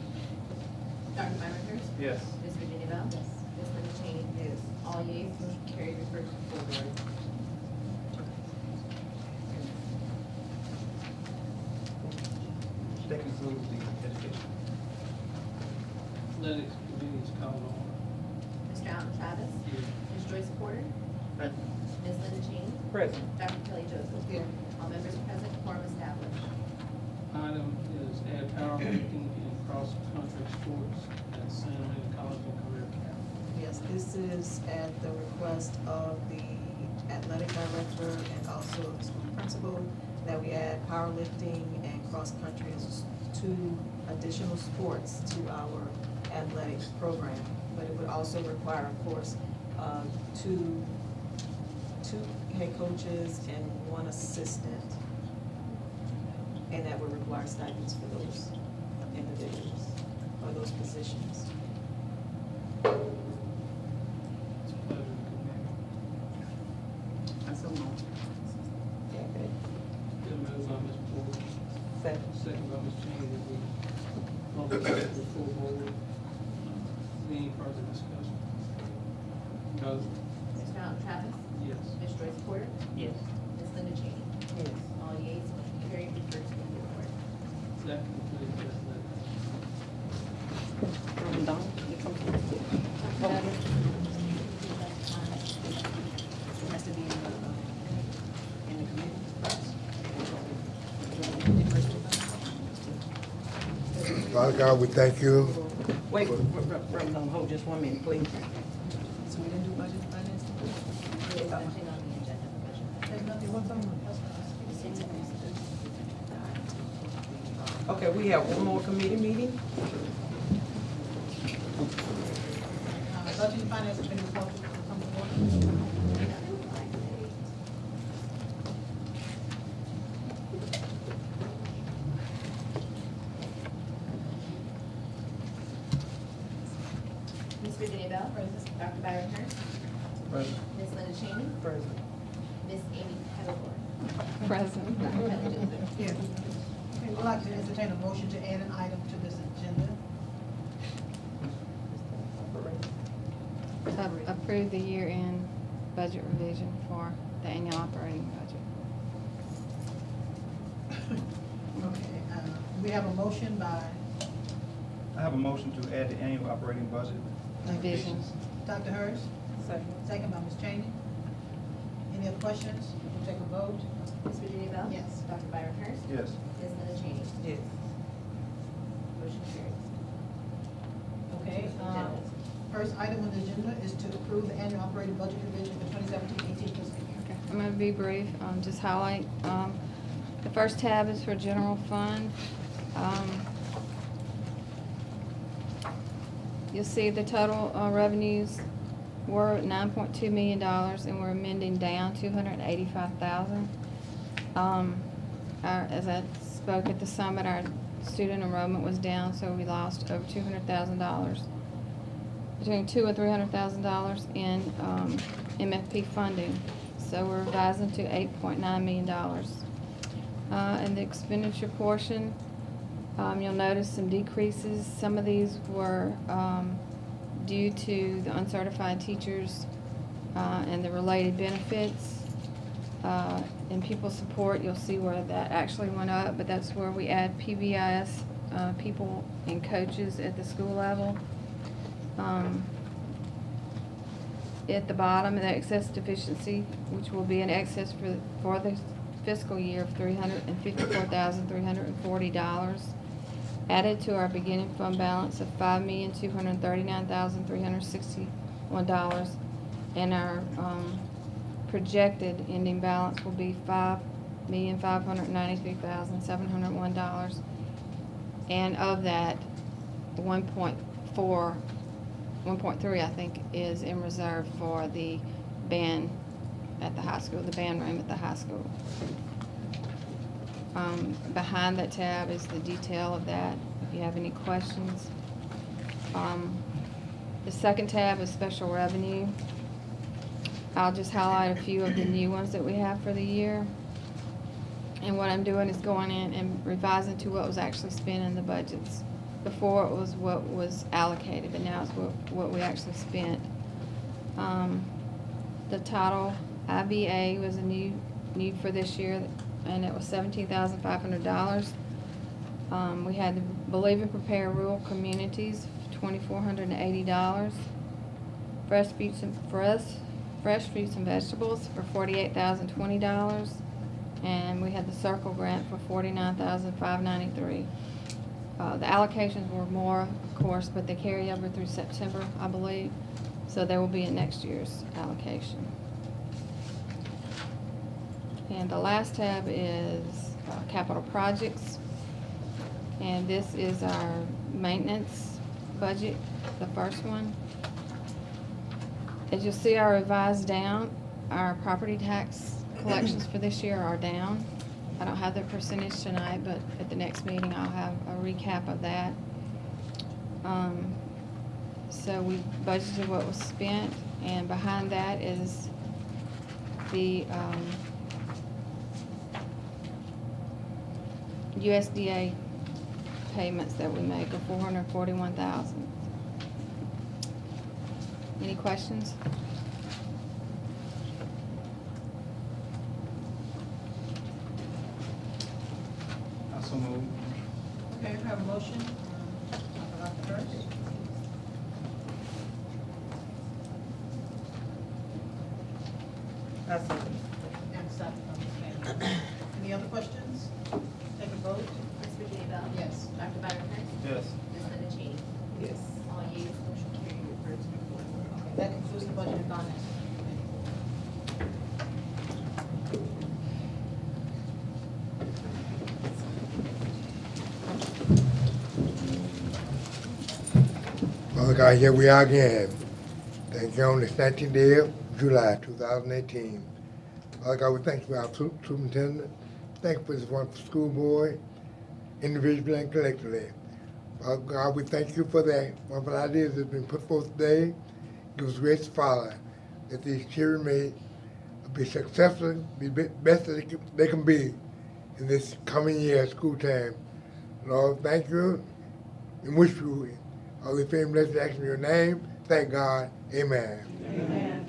Dr. Myron Hurst. Yes. Ms. Virginia Bell. Yes. Ms. Linda Cheney. Yes. All yeas, motion carried, refer to full board. That concludes the education. Athletics committee is called on. Mr. Allen Travis. Here. Ms. Joyce Porter. Ms. Linda Cheney. Present. Dr. Kelly Joseph. Here. All members present, quorum established. Item is add powerlifting and cross-country sports at San Antonio College and Career Academy. Yes, this is at the request of the athletic director and also the school principal, that we add powerlifting and cross-country as 2 additional sports to our athletics program. But it would also require, of course, 2 head coaches and 1 assistant. And that would require stipends for those individuals or those positions. It's a pleasure to committee. That's a motion. Been moved by Ms. Porter, second by Ms. Cheney, that we bump it back to the full board. Any further discussion? Vote. Mr. Allen Travis. Yes. Ms. Joyce Porter. Yes. Ms. Linda Cheney. Yes. All yeas, motion carried, refer to full board. That concludes athletics. Has to be in the committee. Father God, we thank you. Wait, hold just 1 minute, please. So we didn't do budget finance? There's nothing on the agenda for budget. There's nothing, what's on Okay, we have 1 more committee meeting. budget and finance committee report will come to order. Ms. Virginia Bell. Present. Dr. Byron Hurst. Present. Ms. Linda Cheney. Present. Ms. Amy Pettigrew. Present. Dr. Kelly Joseph. Yeah. Okay, we'd like to entertain a motion to add an item to this agenda. Approve the year-end budget revision for the annual operating budget. Okay, we have a motion by I have a motion to add the annual operating budget. Revision. Dr. Hurst. Second by Ms. Cheney. Any other questions? We'll take a vote. Ms. Virginia Bell. Yes. Dr. Byron Hurst. Yes. Ms. Linda Cheney. Yes. Motion carries. Okay, first item on the agenda is to approve the annual operating budget revision for 2017-18 fiscal year. I'm gonna be brief, just highlight, the first tab is for general fund. You'll see the total, revenues were $9.2 million, and we're amending down $285,000. As I spoke at the summit, our student enrollment was down, so we lost over $200,000, between $200,000 and $300,000 in MFP funding. So we're revising to $8.9 million. In the expenditure portion, you'll notice some decreases. Some of these were due to the uncertified teachers and the related benefits. In people support, you'll see where that actually went up, but that's where we add PBIS people and coaches at the school level. At the bottom, the excess deficiency, which will be an excess for the fiscal year of $354,340, added to our beginning fund balance of $5,239,361, and our projected ending balance will be $5,593,701, and of that, 1.3, I think, is in reserve for the band at the high school, the band room at the high school. Behind that tab is the detail of that, if you have any questions. The second tab is special revenue. I'll just highlight a few of the new ones that we have for the year. And what I'm doing is going in and revising to what was actually spent in the budgets. Before it was what was allocated, but now it's what we actually spent. The title IBA was a new for this year, and it was $17,500. We had the Believe and Prepare Rural Communities, $2,480. Fresh fruits and vegetables for $48,020, and we had the Circle Grant for $49,593. The allocations were more, of course, but they carry over through September, I believe, so they will be in next year's allocation. And the last tab is capital projects, and this is our maintenance budget, the first one. As you'll see, our revised down, our property tax collections for this year are down. I don't have the percentage tonight, but at the next meeting I'll have a recap of that. So we budgeted what was spent, and behind that is the USDA payments that we make of $441,000. Any questions? So moved. Okay, we have a motion. Dr. Hurst. That's it. And second from Ms. Manning. Any other questions? Take a vote. Ms. Virginia Bell? Yes. Dr. Byron Hurst? Yes. Ms. Linda Cheney? Yes. All yeas, motion carried, refer to the board. Okay, that concludes the budget and finance. Father God, here we are again. Thank you on this 19th day of July 2018. Father God, we thank you for our superintendent. Thank you for this wonderful school board, individually and collectively. Father God, we thank you for the wonderful ideas that have been put forth today. Give us grace to follow, that these children may be successful, be best that they can be in this coming year of school time. Lord, thank you and wish you all the fame, blessed action in your name. Thank God. Amen. Amen.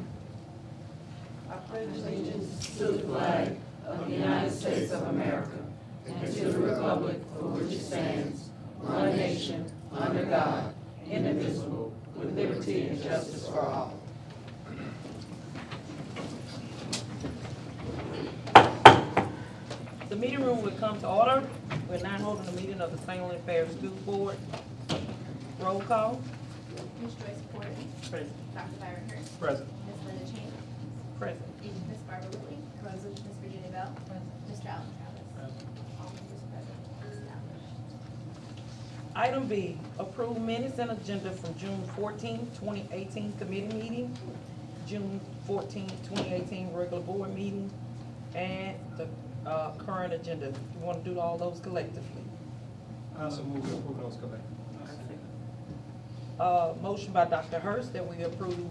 I pledge allegiance to the flag of the United States of America and to the republic for which it stands, one nation, under God, indivisible, with liberty and justice for all. The meeting room will come to order. We're now holding a meeting of the Family Affairs School Board. Roll call. Ms. Joyce Porter? Present. Dr. Byron Hurst? Present. Ms. Linda Cheney? Present. Ms. Barbara Whitley. Present. Ms. Virginia Bell. Present. Mr. Allen Travis. All members present. Established. Item B, approve minutes and agenda from June 14, 2018 committee meeting, June 14, 2018 regular board meeting, and the current agenda. You want to do all those collectively? I also move to approve those collectively. Motion by Dr. Hurst that we approve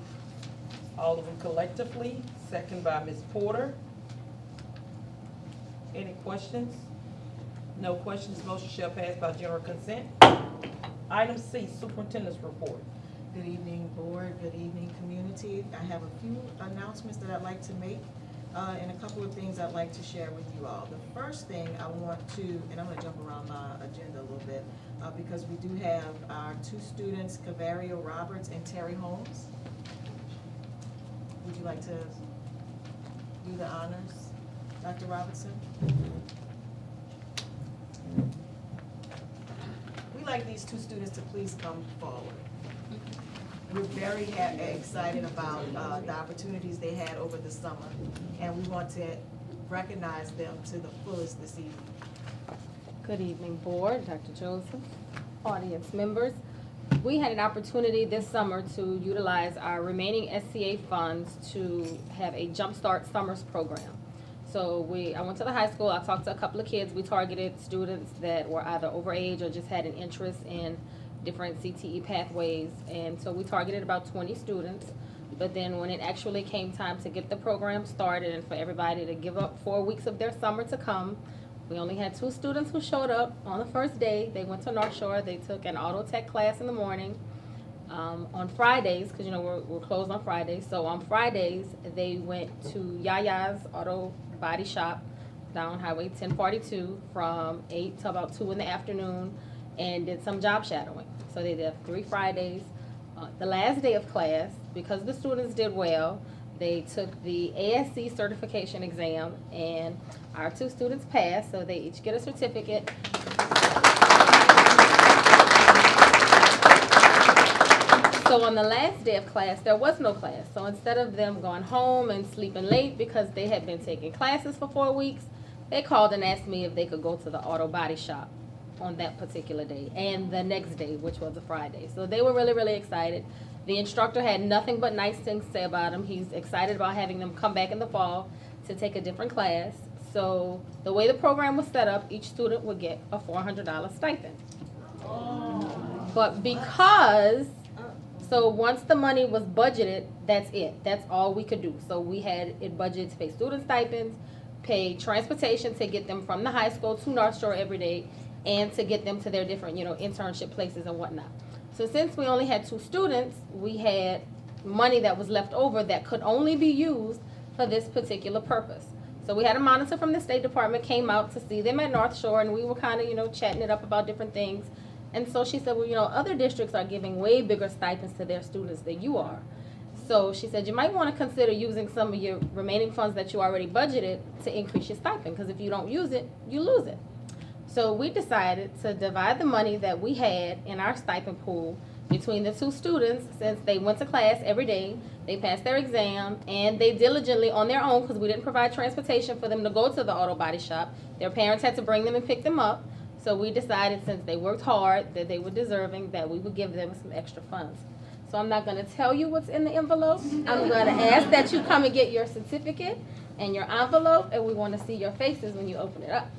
all of them collectively, second by Ms. Porter. Any questions? No questions, motion shall pass by general consent. Item C, superintendent's report. Good evening, board. Good evening, community. I have a few announcements that I'd like to make, and a couple of things I'd like to share with you all. The first thing I want to, and I'm going to jump around my agenda a little bit, because we do have our two students, Cavario Roberts and Terry Holmes. Would you like to do the honors, Dr. Robertson? We'd like these two students to please come forward. We're very excited about the opportunities they had over the summer, and we want to recognize them to the fullest this evening. Good evening, Board, Dr. Joseph, audience members. We had an opportunity this summer to utilize our remaining SCA funds to have a Jumpstart Summers program. So I went to the high school, I talked to a couple of kids. We targeted students that were either overage or just had an interest in different CTE pathways. And so we targeted about 20 students. But then when it actually came time to get the program started and for everybody to give up 4 weeks of their summer to come, we only had 2 students who showed up on the first day. They went to North Shore. They took an auto tech class in the morning. On Fridays, because we're closed on Fridays, so on Fridays they went to Yaya's Auto Body Shop down Highway 1042 from 8 to about 2 in the afternoon and did some job shadowing. So they did 3 Fridays. The last day of class, because the students did well, they took the ASC certification exam, and our 2 students passed, so they each get a certificate. So on the last day of class, there was no class. So instead of them going home and sleeping late because they had been taking classes for 4 weeks, they called and asked me if they could go to the auto body shop on that particular day and the next day, which was a Friday. So they were really, really excited. The instructor had nothing but nice things to say about them. He's excited about having them come back in the fall to take a different class. So the way the program was set up, each student would get a $400 stipend. But so once the money was budgeted, that's it. That's all we could do. So we had it budgeted to pay student stipends, pay transportation to get them from the high school to North Shore every day, and to get them to their different, internship places and whatnot. So since we only had 2 students, we had money that was left over that could only be used for this particular purpose. So we had a monitor from the State Department came out to see them at North Shore, and we were kind of, chatting it up about different things. And so she said, well, other districts are giving way bigger stipends to their students than you are. So she said, you might want to consider using some of your remaining funds that you already budgeted to increase your stipend, because if you don't use it, you lose it. So we decided to divide the money that we had in our stipend pool between the 2 students, since they went to class every day, they passed their exam, and they diligently on their own, because we didn't provide transportation for them to go to the auto body shop. Their parents had to bring them and pick them up. So we decided, since they worked hard, that they were deserving, that we would give them some extra funds. So I'm not going to tell you what's in the envelope. I'm going to ask that you come and get your certificate and your envelope, and we want to see your faces when you open it up.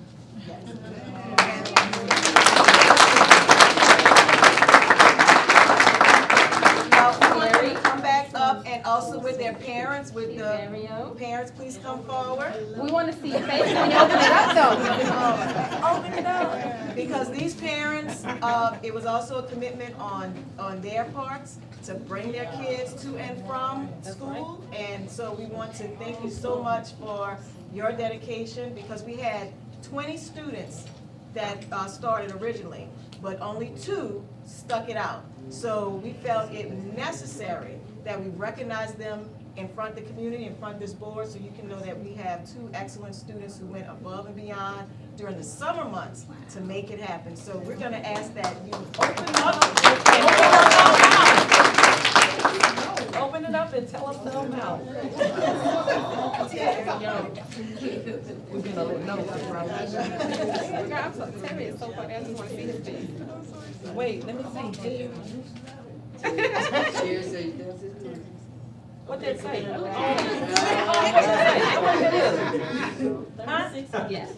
Come back up, and also with their parents, with the parents, please come forward. We want to see your face when you open it up, though. Open it up. Because these parents, it was also a commitment on their parts to bring their kids to and from school. And so we want to thank you so much for your dedication, because we had 20 students that started originally, but only 2 stuck it out. So we felt it necessary that we recognize them in front of the community, in front of this board, so you can know that we have 2 excellent students who went above and beyond during the summer months to make it happen. So we're going to ask that you open it up and tell us the amount. We've been a little nosy, right? Girl, I'm so Terry is so funny. I just want to see his face. Wait, let me see. What did it say? Huh? Yes.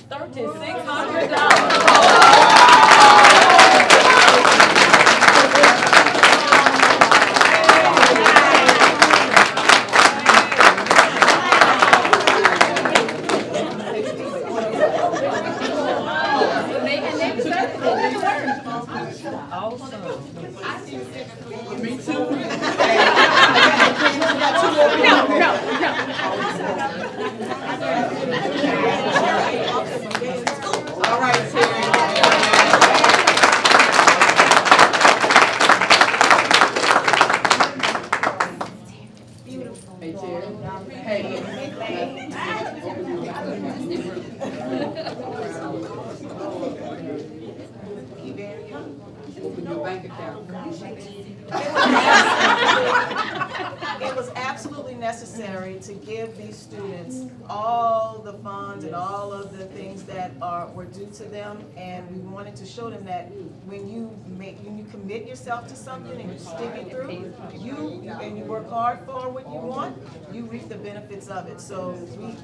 All right, Terry. Hey, Terry. Open your bank account. It was absolutely necessary to give these students all the funds and all of the things that were due to them, and we wanted to show them that when you commit yourself to something and you stick it through, and you work hard for what you want, you reap the benefits of it. So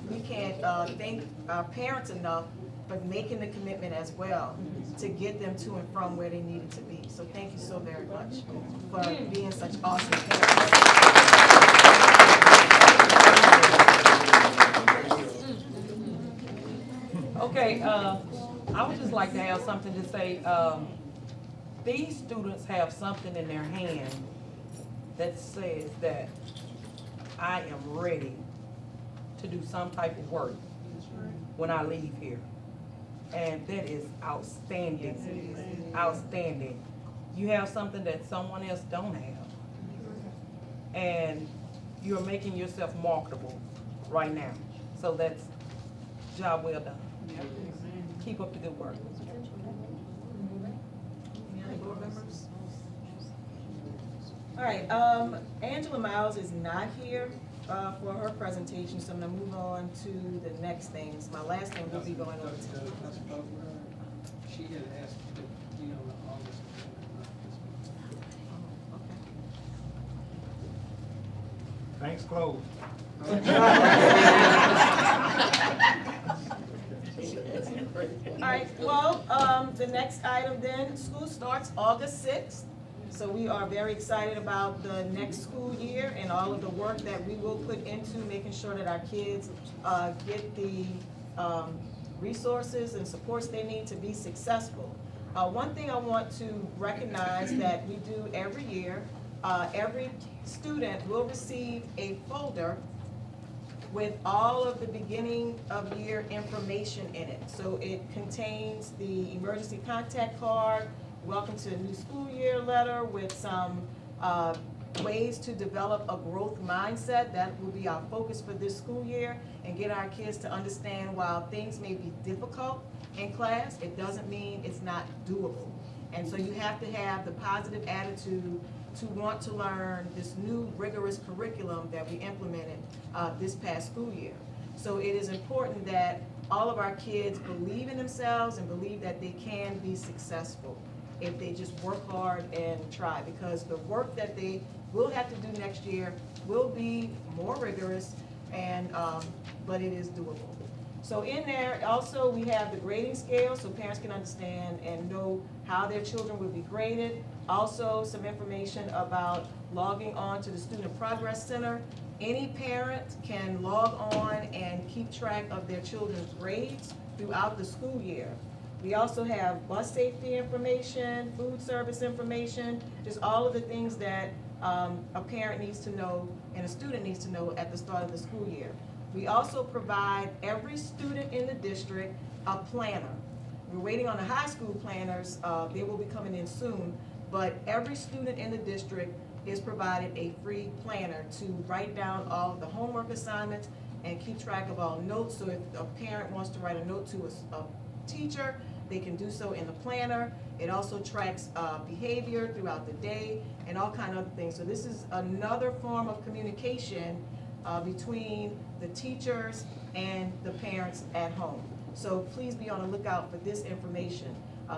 we can't thank our parents enough for making the commitment as well to get them to and from where they needed to be. So thank you so very much for being such awesome parents. Okay, I would just like to have something to say. These students have something in their hand that says that I am ready to do some type of work when I leave here. And that is outstanding, outstanding. You have something that someone else don't have. And you're making yourself marketable right now. So that's job well done. Keep up the good work. Any other board members? All right, Angela Miles is not here for her presentation, so I'm gonna move on to the next things. My last thing will be going over to. She had asked, you know, in August. Banks closed. All right, well, the next item then, school starts August 6th. So we are very excited about the next school year and all of the work that we will put into making sure that our kids get the resources and supports they need to be successful. One thing I want to recognize that we do every year, every student will receive a folder with all of the beginning of year information in it. So it contains the emergency contact card, welcome to the new school year letter with some ways to develop a growth mindset. That will be our focus for this school year, and get our kids to understand while things may be difficult in class, it doesn't mean it's not doable. And so you have to have the positive attitude to want to learn this new rigorous curriculum that we implemented this past school year. So it is important that all of our kids believe in themselves and believe that they can be successful if they just work hard and try, because the work that they will have to do next year will be more rigorous, and but it is doable. So in there also we have the grading scale so parents can understand and know how their children will be graded. Also some information about logging on to the Student Progress Center. Any parent can log on and keep track of their children's grades throughout the school year. We also have bus safety information, food service information, just all of the things that a parent needs to know and a student needs to know at the start of the school year. We also provide every student in the district a planner. We're waiting on the high school planners. They will be coming in soon, but every student in the district is provided a free planner to write down all of the homework assignments and keep track of all notes. So if a parent wants to write a note to a teacher, they can do so in the planner. It also tracks behavior throughout the day and all kind of other things. So this is another form of communication between the teachers and the parents at home. So please be on the lookout for this information.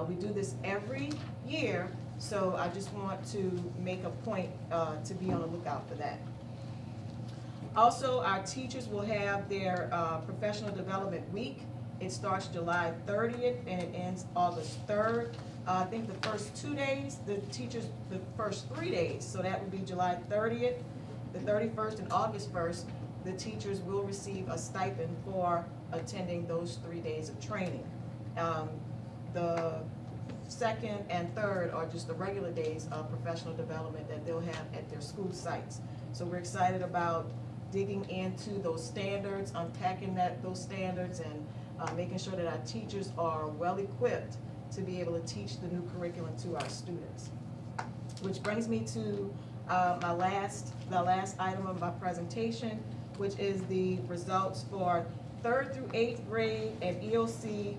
We do this every year, so I just want to make a point to be on the lookout for that. Also, our teachers will have their professional development week. It starts July 30th and it ends August 3rd. I think the first 2 days, the teachers, the first 3 days, so that would be July 30th, the 31st, and August 1st, the teachers will receive a stipend for attending those 3 days of training. The second and third are just the regular days of professional development that they'll have at their school sites. So we're excited about digging into those standards, unpacking those standards, and making sure that our teachers are well equipped to be able to teach the new curriculum to our students. Which brings me to the last item of my presentation, which is the results for 3rd through 8th grade and EOC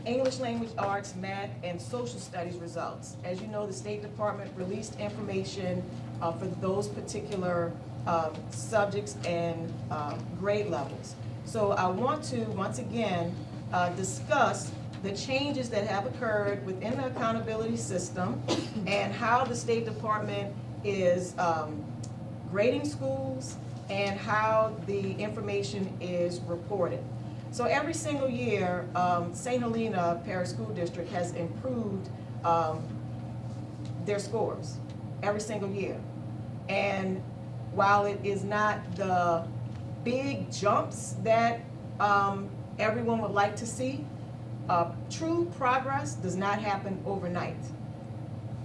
English Language Arts, Math, and Social Studies results. As you know, the State Department released information for those particular subjects and grade levels. So I want to, once again, discuss the changes that have occurred within the accountability system and how the State Department is grading schools and how the information is reported. So every single year, St. Helena Parish School District has improved their scores every single year. And while it is not the big jumps that everyone would like to see, true progress does not happen overnight.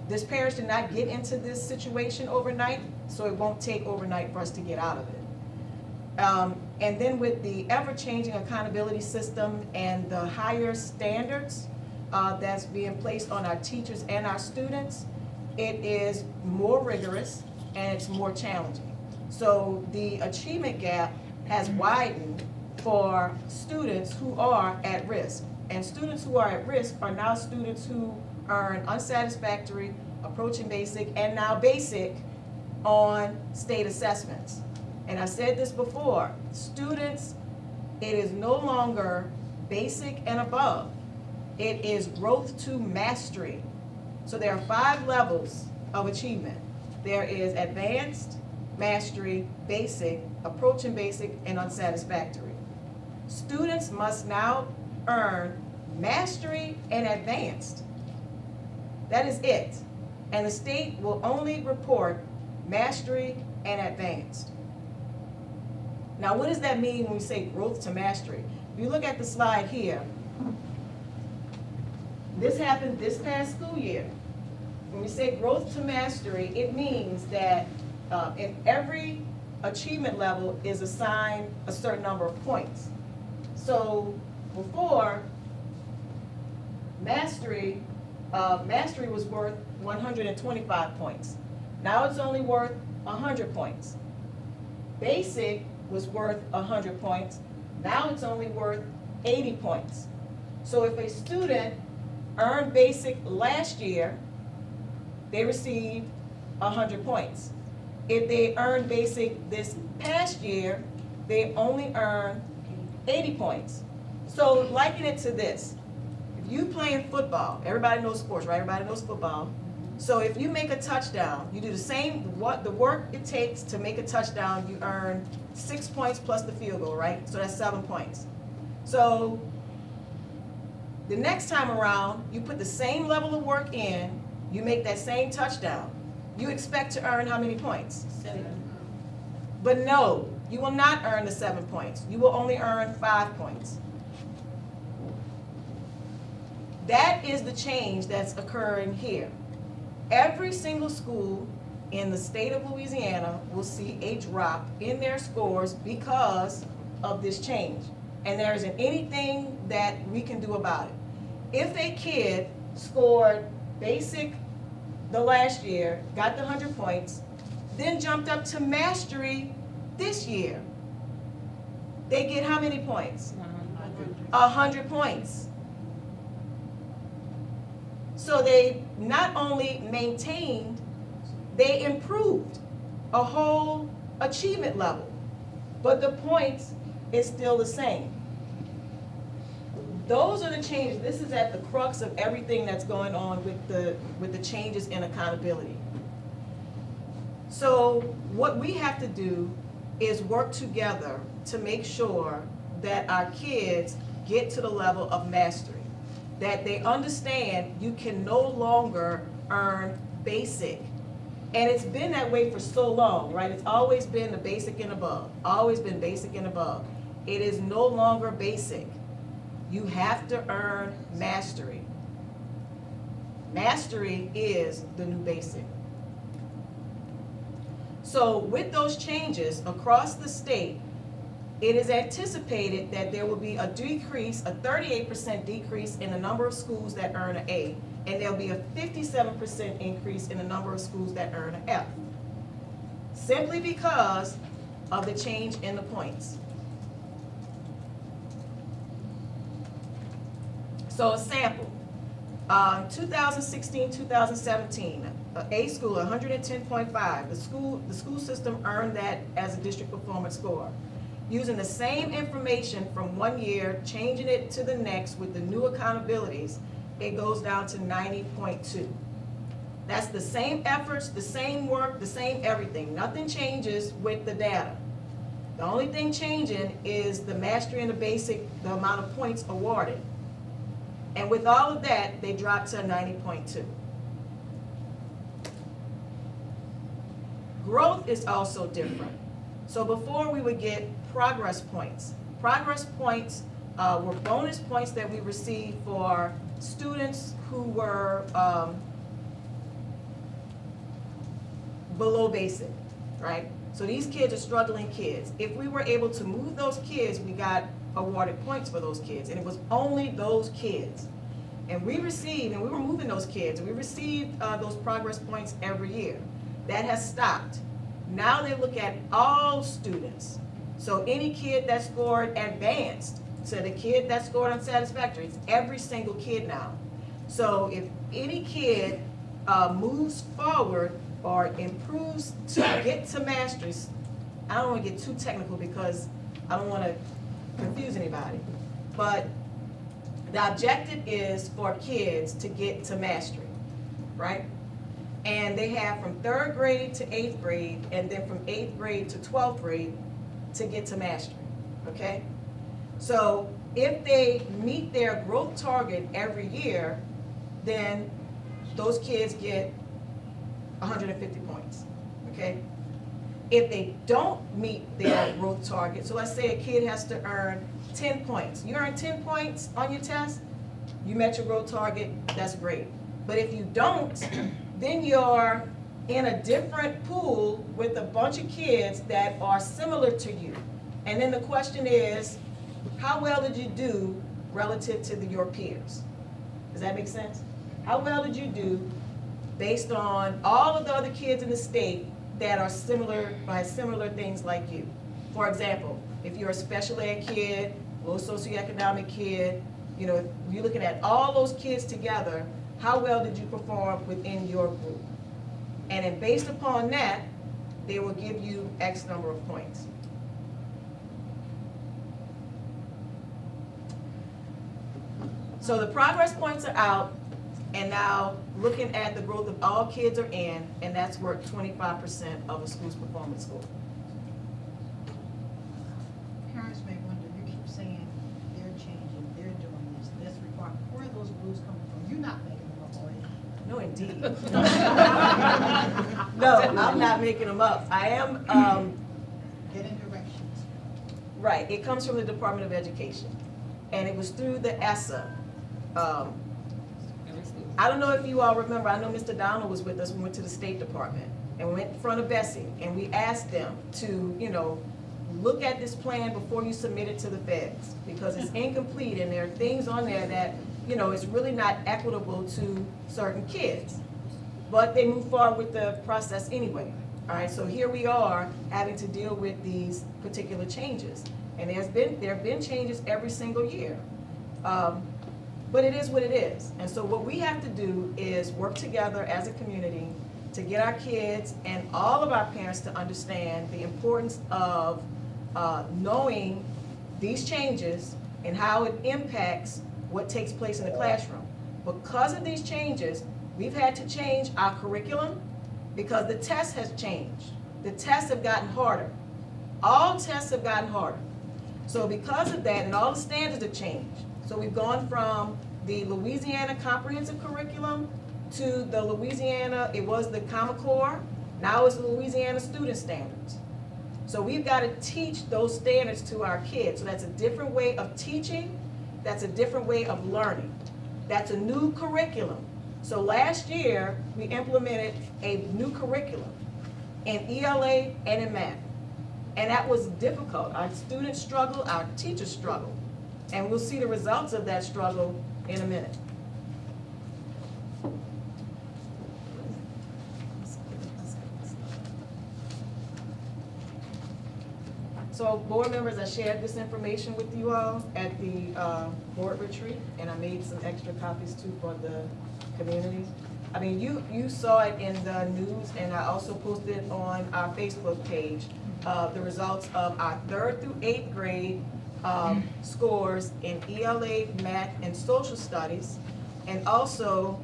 This parish did not get into this situation overnight, so it won't take overnight for us to get out of it. And then with the ever-changing accountability system and the higher standards that's being placed on our teachers and our students, it is more rigorous and it's more challenging. So the achievement gap has widened for students who are at risk. And students who are at risk are now students who earn unsatisfactory, approaching basic, and now basic on state assessments. And I said this before, students, it is no longer basic and above. It is growth to mastery. So there are 5 levels of achievement. There is advanced, mastery, basic, approaching basic, and unsatisfactory. Students must now earn mastery and advanced. That is it. And the state will only report mastery and advanced. Now, what does that mean when we say growth to mastery? If you look at the slide here, this happened this past school year. When we say growth to mastery, it means that in every achievement level is assigned a certain number of points. So before, mastery was worth 125 points. Now it's only worth 100 points. Basic was worth 100 points. Now it's only worth 80 points. So if a student earned basic last year, they received 100 points. If they earned basic this past year, they only earned 80 points. So liken it to this. If you playing football, everybody knows sports, right? Everybody knows football. So if you make a touchdown, you do the same, the work it takes to make a touchdown, you earn 6 points plus the field goal, right? So that's 7 points. So the next time around, you put the same level of work in, you make that same touchdown. You expect to earn how many points? 7. But no, you will not earn the 7 points. You will only earn 5 points. That is the change that's occurring here. Every single school in the state of Louisiana will see a drop in their scores because of this change. And there isn't anything that we can do about it. If a kid scored basic the last year, got the 100 points, then jumped up to mastery this year, they get how many points? 100 points. So they not only maintained, they improved a whole achievement level. but the points is still the same. Those are the changes. This is at the crux of everything that's going on with the changes in accountability. So what we have to do is work together to make sure that our kids get to the level of mastery, that they understand you can no longer earn basic. And it's been that way for so long, right? It's always been the basic and above, always been basic and above. It is no longer basic. You have to earn mastery. Mastery is the new basic. So with those changes across the state, it is anticipated that there will be a decrease, a 38% decrease in the number of schools that earn an A, and there'll be a 57% increase in the number of schools that earn an F, simply because of the change in the points. So a sample, 2016-2017, A school, 110.5. The school system earned that as a district performance score. Using the same information from one year, changing it to the next with the new accountabilities, it goes down to 90.2. That's the same efforts, the same work, the same everything. Nothing changes with the data. The only thing changing is the mastery and the basic, the amount of points awarded. And with all of that, they dropped to a 90.2. Growth is also different. So before we would get progress points. Progress points were bonus points that we received for students who were below basic, right? So these kids are struggling kids. If we were able to move those kids, we got awarded points for those kids, and it was only those kids. And we received, and we were moving those kids, we received those progress points every year. That has stopped. Now they look at all students. So any kid that scored advanced, so the kid that scored unsatisfactory, it's every single kid now. So if any kid moves forward or improves to get to mastery, I don't want to get too technical because I don't want to confuse anybody, but the objective is for kids to get to mastery, right? And they have from 3rd grade to 8th grade, and then from 8th grade to 12th grade to get to mastery, okay? So if they meet their growth target every year, then those kids get 150 points, okay? If they don't meet their growth target, so let's say a kid has to earn 10 points. You earn 10 points on your test, you met your growth target, that's great. But if you don't, then you're in a different pool with a bunch of kids that are similar to you. And then the question is, how well did you do relative to your peers? Does that make sense? How well did you do based on all of the other kids in the state that are similar, by similar things like you? For example, if you're a special ed kid, low socioeconomic kid, you know, if you're looking at all those kids together, how well did you perform within your group? And then based upon that, they will give you X number of points. So the progress points are out, and now looking at the growth of all kids are in, and that's worth 25% of a school's performance score. Parents may wonder, you keep saying they're changing, they're doing this, that's required. Where are those rules coming from? You're not making them up, are you? No, indeed. No, I'm not making them up. I am, Getting directions. right, it comes from the Department of Education. And it was through the ESSA. I don't know if you all remember, I know Mr. Donald was with us, we went to the State Department. And we went in front of Bessie, and we asked them to, you know, look at this plan before you submit it to the feds. Because it's incomplete, and there are things on there that, you know, it's really not equitable to certain kids. But they move forward with the process anyway. All right, so here we are having to deal with these particular changes. And there have been changes every single year. But it is what it is. And so what we have to do is work together as a community to get our kids and all of our parents to understand the importance of knowing these changes and how it impacts what takes place in the classroom. Because of these changes, we've had to change our curriculum because the test has changed. The tests have gotten harder. All tests have gotten harder. So because of that, and all the standards have changed. So we've gone from the Louisiana Comprehensive Curriculum to the Louisiana, it was the Common Core, now it's the Louisiana Student Standards. So we've got to teach those standards to our kids. So that's a different way of teaching, that's a different way of learning. That's a new curriculum. So last year, we implemented a new curriculum in ELA and in math. And that was difficult. Our students struggled, our teachers struggled. And we'll see the results of that struggle in a minute. So board members, I shared this information with you all at the board retreat, and I made some extra copies too for the community. I mean, you saw it in the news, and I also posted it on our Facebook page, the results of our 3rd through 8th grade scores in ELA, math, and social studies, and also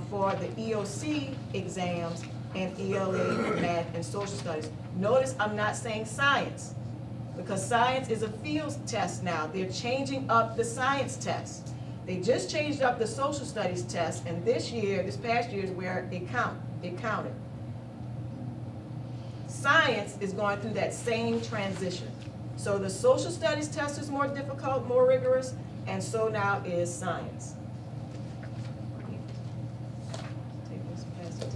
for the EOC exams in ELA, math, and social studies. Notice I'm not saying science, because science is a field test now. They're changing up the science test. They just changed up the social studies test, and this past year is where it counted. Science is going through that same transition. So the social studies test is more difficult, more rigorous, and so now is science. Take this past it.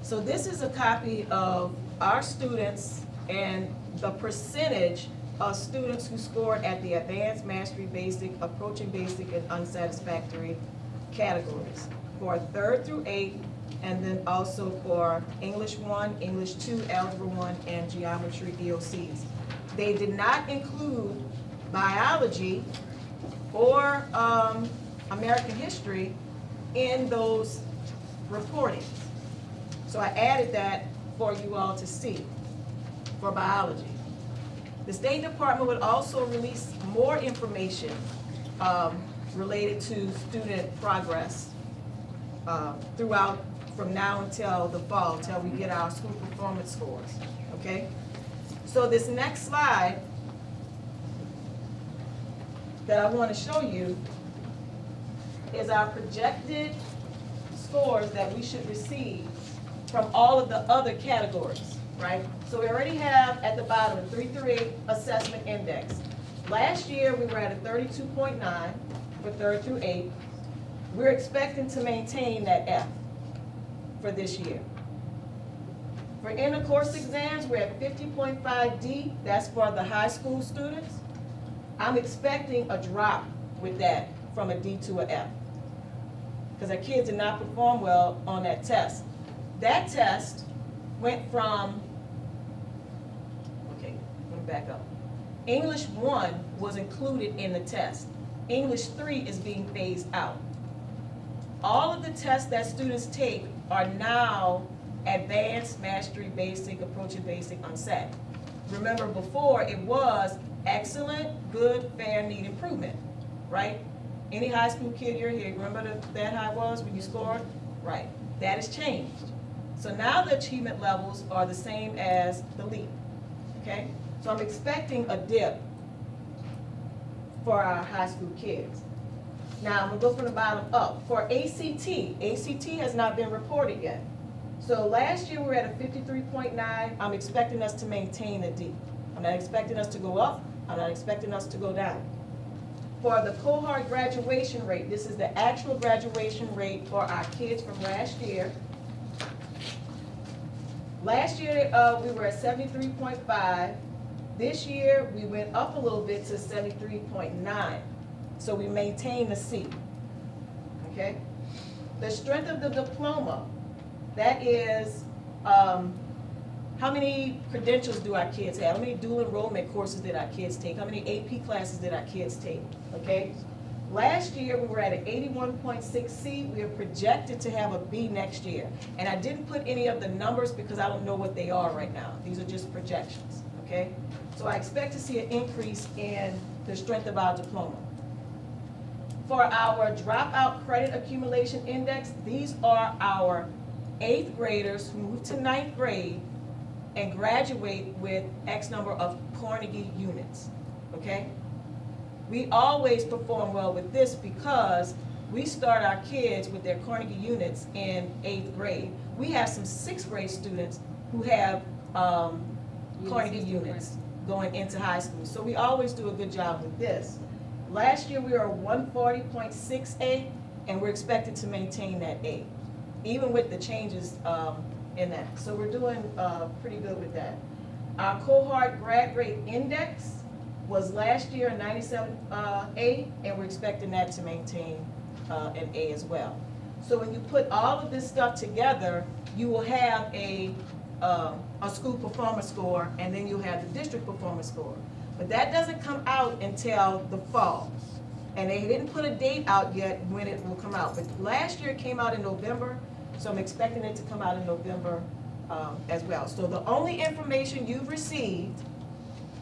So this is a copy of our students and the percentage of students who scored at the advanced, mastery, basic, approaching basic, and unsatisfactory categories for 3rd through 8th, and then also for English 1, English 2, Algebra 1, and Geometry EOCs. They did not include biology or American history in those reportings. So I added that for you all to see for biology. The State Department would also release more information related to student progress throughout from now until the fall, until we get our school performance scores, okay? So this next slide that I want to show you is our projected scores that we should receive from all of the other categories, right? So we already have at the bottom a 3 through 8 assessment index. Last year we were at a 32.9 for 3rd through 8. We're expecting to maintain that F for this year. For inter-course exams, we're at 50.5D. That's for the high school students. I'm expecting a drop with that from a D to a F, because our kids did not perform well on that test. That test went from, okay, let me back up. English 1 was included in the test. English 3 is being phased out. All of the tests that students take are now advanced, mastery, basic, approaching basic, unsat. Remember before it was excellent, good, fair, need improvement, right? Any high school kid you're here, remember that how it was when you scored? Right, that has changed. So now the achievement levels are the same as the LEAP, okay? So I'm expecting a dip for our high school kids. Now I'm gonna go from the bottom up. For ACT has not been reported yet. So last year we were at a 53.9. I'm expecting us to maintain a D. I'm not expecting us to go up. I'm not expecting us to go down. For the cohort graduation rate, this is the actual graduation rate for our kids from last year. Last year, we were at 73.5. This year, we went up a little bit to 73.9. So we maintain the C, okay? The strength of the diploma, that is, how many credentials do our kids have? How many dual enrollment courses did our kids take? How many AP classes did our kids take, okay? Last year, we were at an 81.6 C. We are projected to have a B next year. And I didn't put any of the numbers because I don't know what they are right now. These are just projections, okay? So I expect to see an increase in the strength of our diploma. For our dropout credit accumulation index, these are our 8th graders who move to 9th grade and graduate with X number of Carnegie units, okay? We always perform well with this because we start our kids with their Carnegie units in 8th grade. We have some 6th grade students who have Carnegie units going into high school. So we always do a good job with this. Last year we were 140.68 and we're expected to maintain that A, even with the changes in that. So we're doing pretty good with that. Our cohort grad grade index was last year a 97A, and we're expecting that to maintain an A as well. So when you put all of this stuff together, you will have a school performance score, and then you'll have the district performance score. But that doesn't come out until the fall. And they didn't put a date out yet when it will come out. But last year it came out in November, so I'm expecting it to come out in November as well. So the only information you've received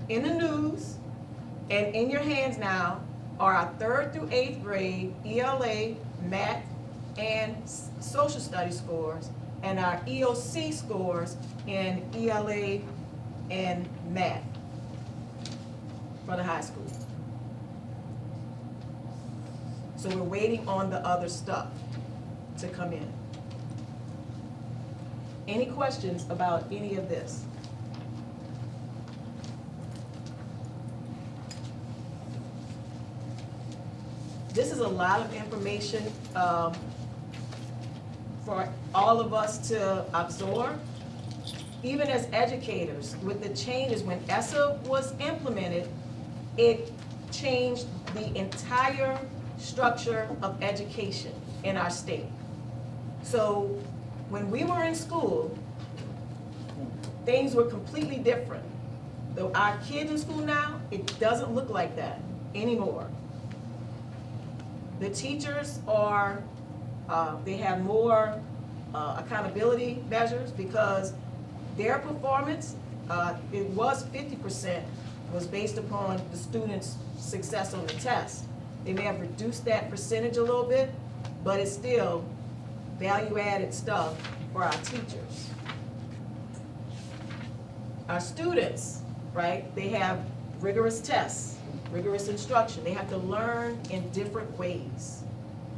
in the news and in your hands now are our 3rd through 8th grade ELA, math, and social studies scores, and our EOC scores in ELA and math for the high school. So we're waiting on the other stuff to come in. Any questions about any of this? This is a lot of information for all of us to absorb. Even as educators, with the changes, when ESSA was implemented, it changed the entire structure of education in our state. So when we were in school, things were completely different. Though our kids in school now, it doesn't look like that anymore. The teachers are, they have more accountability measures because their performance, it was 50%, was based upon the students' success on the test. They may have reduced that percentage a little bit, but it's still value-added stuff for our teachers. Our students, right, they have rigorous tests, rigorous instruction. They have to learn in different ways.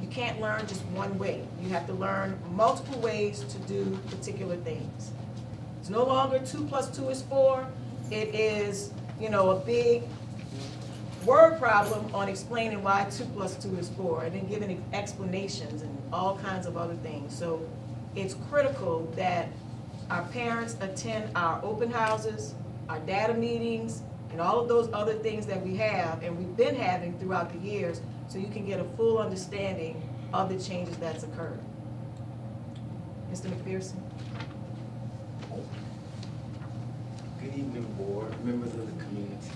You can't learn just one way. You have to learn multiple ways to do particular things. It's no longer 2 + 2 is 4. It is, a big word problem on explaining why 2 + 2 is 4, and then giving explanations and all kinds of other things. So it's critical that our parents attend our open houses, our data meetings, and all of those other things that we have and we've been having throughout the years, so you can get a full understanding of the changes that's occurred. Mr. McPherson? Good evening, board, members of the community.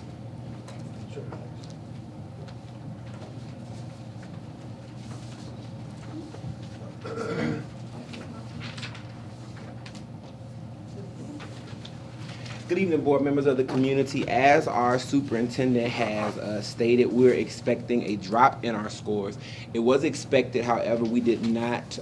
Good evening, board members of the community. As our superintendent has stated, we're expecting a drop in our scores. It was expected, however, we did not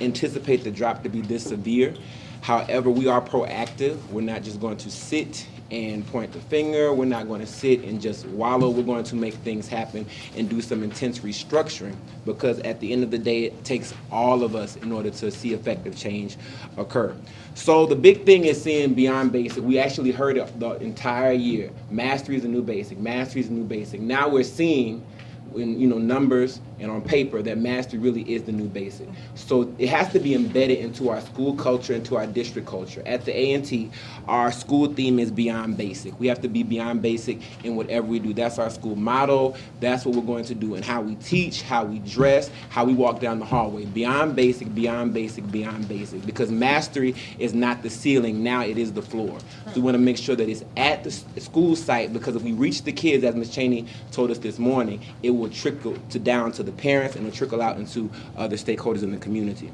anticipate the drop to be this severe. However, we are proactive. We're not just going to sit and point the finger. We're not going to sit and just wallow. We're going to make things happen and do some intense restructuring, because at the end of the day, it takes all of us in order to see effective change occur. So the big thing is seeing beyond basic. We actually heard it the entire year. Mastery is a new basic. Mastery is a new basic. Now we're seeing, when numbers and on paper that mastery really is the new basic. So it has to be embedded into our school culture, into our district culture. At the A&T, our school theme is beyond basic. We have to be beyond basic in whatever we do. That's our school motto. That's what we're going to do. And how we teach, how we dress, how we walk down the hallway. Beyond basic, beyond basic, beyond basic. Because mastery is not the ceiling, now it is the floor. So we want to make sure that it's at the school site, because if we reach the kids, as Ms. Cheney told us this morning, it will trickle down to the parents and it'll trickle out into other stakeholders in the community.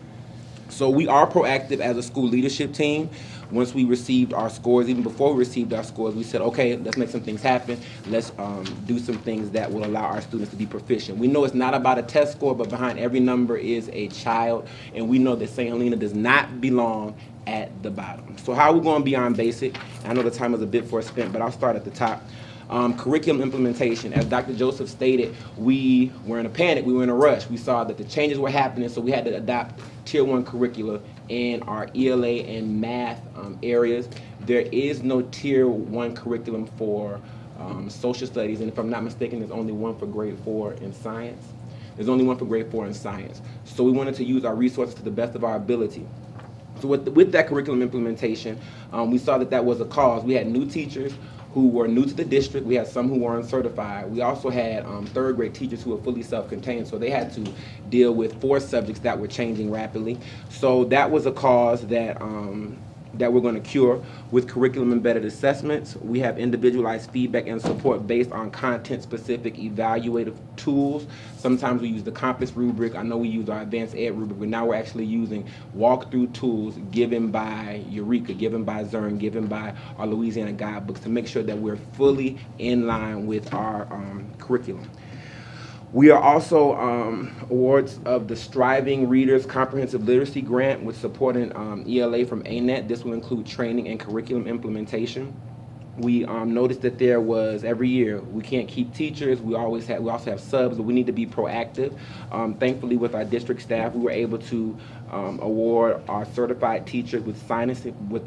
So we are proactive as a school leadership team. Once we received our scores, even before we received our scores, we said, okay, let's make some things happen. Let's do some things that will allow our students to be proficient. We know it's not about a test score, but behind every number is a child, and we know that St. Helena does not belong at the bottom. So how are we going beyond basic? I know the time is a bit forespent, but I'll start at the top. Curriculum implementation. As Dr. Joseph stated, we were in a panic, we were in a rush. We saw that the changes were happening, so we had to adopt Tier 1 curricula in our ELA and math areas. There is no Tier 1 curriculum for social studies, and if I'm not mistaken, there's only one for grade 4 in science. There's only one for grade 4 in science. So we wanted to use our resources to the best of our ability. So with that curriculum implementation, we saw that that was a cause. We had new teachers who were new to the district. We had some who were uncertified. We also had third grade teachers who were fully self-contained, so they had to deal with 4 subjects that were changing rapidly. So that was a cause that that we're going to cure with curriculum embedded assessments. We have individualized feedback and support based on content-specific evaluative tools. Sometimes we use the Compass rubric. I know we use our advanced ed rubric, but now we're actually using walkthrough tools given by Eureka, given by Zern, given by our Louisiana guidebooks to make sure that we're fully in line with our curriculum. We are also awards of the Striving Readers Comprehensive Literacy Grant with supporting ELA from ANET. This will include training and curriculum implementation. We noticed that there was, every year, we can't keep teachers. We also have subs, but we need to be proactive. Thankfully, with our district staff, we were able to award our certified teachers with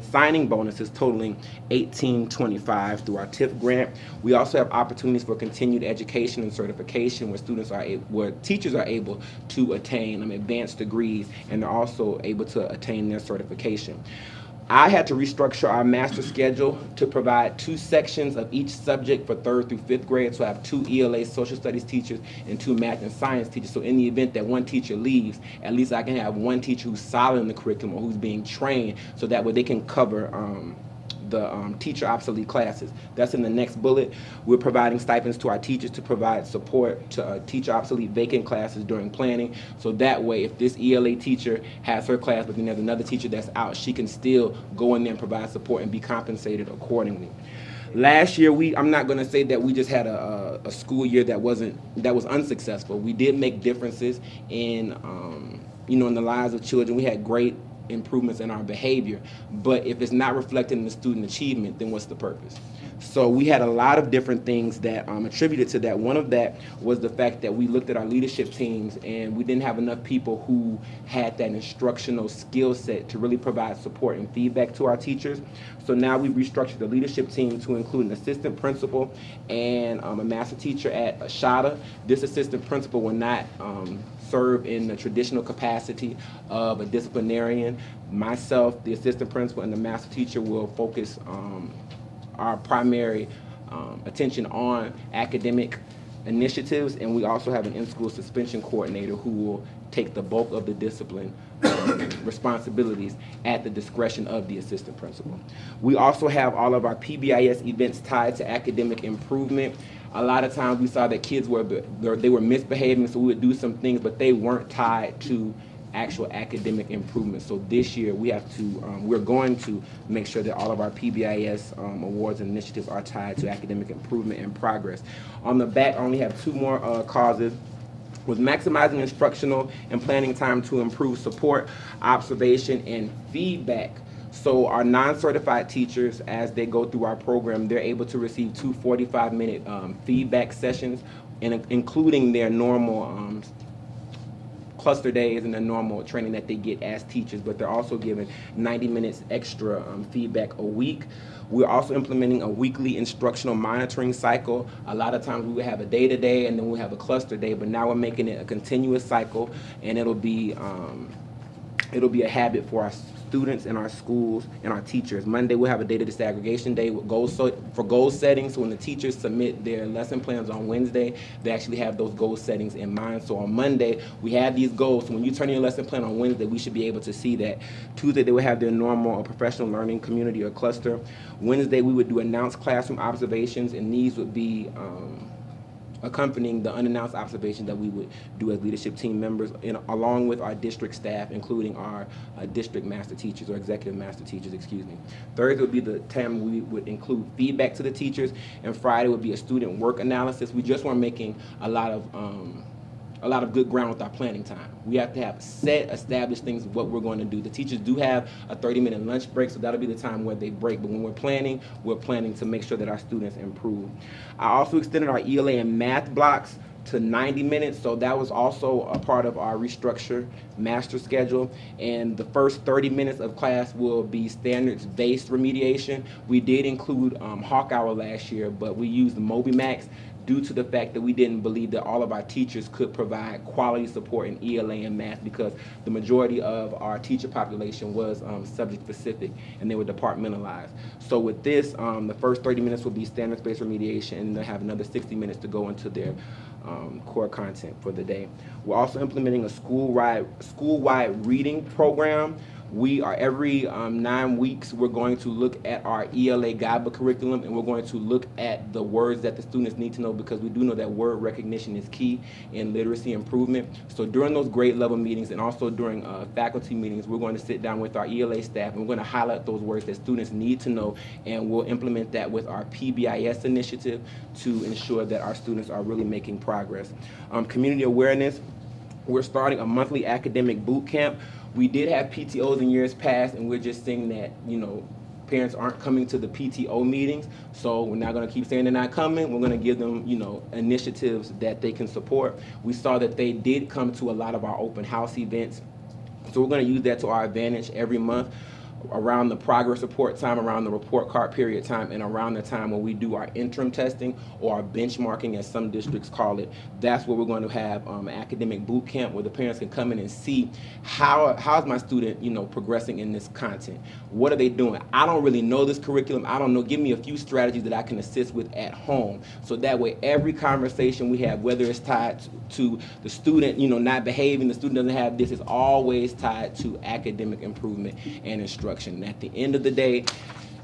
signing bonuses totaling $1,825 through our TIF grant. We also have opportunities for continued education and certification where teachers are able to attain advanced degrees, and they're also able to attain their certification. I had to restructure our master schedule to provide 2 sections of each subject for 3rd through 5th grade. So I have 2 ELA social studies teachers and 2 math and science teachers. So in the event that one teacher leaves, at least I can have one teacher who's solid in the curriculum or who's being trained, so that way they can cover the teacher obsolete classes. That's in the next bullet. We're providing stipends to our teachers to provide support to teacher obsolete vacant classes during planning. So that way, if this ELA teacher has her class, but then there's another teacher that's out, she can still go in there and provide support and be compensated accordingly. Last year, I'm not going to say that we just had a school year that was unsuccessful. We did make differences in in the lives of children. We had great improvements in our behavior, but if it's not reflected in the student achievement, then what's the purpose? So we had a lot of different things that attributed to that. One of that was the fact that we looked at our leadership teams and we didn't have enough people who had that instructional skill set to really provide support and feedback to our teachers. So now we've restructured the leadership team to include an assistant principal and a master teacher at Ashada. This assistant principal will not serve in the traditional capacity of a disciplinarian. Myself, the assistant principal, and the master teacher will focus our primary attention on academic initiatives, and we also have an in-school suspension coordinator who will take the bulk of the discipline responsibilities at the discretion of the assistant principal. We also have all of our PBIS events tied to academic improvement. A lot of times we saw that kids were misbehaving, so we would do some things, but they weren't tied to actual academic improvement. So this year we're going to make sure that all of our PBIS awards and initiatives are tied to academic improvement and progress. On the back, I only have 2 more causes. With maximizing instructional and planning time to improve support, observation, and feedback. So our non-certified teachers, as they go through our program, they're able to receive 2 45-minute feedback sessions, including their normal cluster days and the normal training that they get as teachers, but they're also given 90 minutes extra feedback a week. We're also implementing a weekly instructional monitoring cycle. A lot of times we would have a day-to-day and then we have a cluster day, but now we're making it a continuous cycle, and it'll be a habit for our students in our schools and our teachers. Monday we'll have a data disaggregation day with for goal settings. So when the teachers submit their lesson plans on Wednesday, they actually have those goal settings in mind. So on Monday we have these goals. So when you turn in your lesson plan on Wednesday, we should be able to see that. Tuesday they will have their normal or professional learning community or cluster. Wednesday we would do announced classroom observations, and these would be accompanying the unannounced observations that we would do as leadership team members, along with our district staff, including our district master teachers, or executive master teachers, excuse me. Thursday would be the time we would include feedback to the teachers, and Friday would be a student work analysis. We just weren't making a lot of good ground with our planning time. We have to have set, established things, what we're going to do. The teachers do have a 30-minute lunch break, so that'll be the time where they break. But when we're planning to make sure that our students improve. I also extended our ELA and math blocks to 90 minutes, so that was also a part of our restructured master schedule. And the first 30 minutes of class will be standards-based remediation. We did include Hawk Hour last year, but we used the MobiMax due to the fact that we didn't believe that all of our teachers could provide quality support in ELA and math, because the majority of our teacher population was subject specific and they were departmentalized. So with this, the first 30 minutes will be standards-based remediation, and they'll have another 60 minutes to go into their core content for the day. We're also implementing a school-wide reading program. We are every 9 weeks, we're going to look at our ELA guidebook curriculum, and we're going to look at the words that the students need to know, because we do know that word recognition is key in literacy improvement. So during those grade level meetings and also during faculty meetings, we're going to sit down with our ELA staff and we're going to highlight those words that students need to know, and we'll implement that with our PBIS initiative to ensure that our students are really making progress. Community awareness, we're starting a monthly academic boot camp. We did have PTOs in years past, and we're just seeing that, parents aren't coming to the PTO meetings, so we're not going to keep saying they're not coming. We're going to give them, initiatives that they can support. We saw that they did come to a lot of our open house events, so we're going to use that to our advantage every month. Around the progress report time, around the report card period time, and around the time when we do our interim testing or our benchmarking, as some districts call it, that's where we're going to have academic boot camp, where the parents can come in and see how's my student, progressing in this content. What are they doing? I don't really know this curriculum. I don't know. Give me a few strategies that I can assist with at home, so that way every conversation we have, whether it's tied to the student, not behaving, the student doesn't have this, is always tied to academic improvement and instruction. And at the end of the day,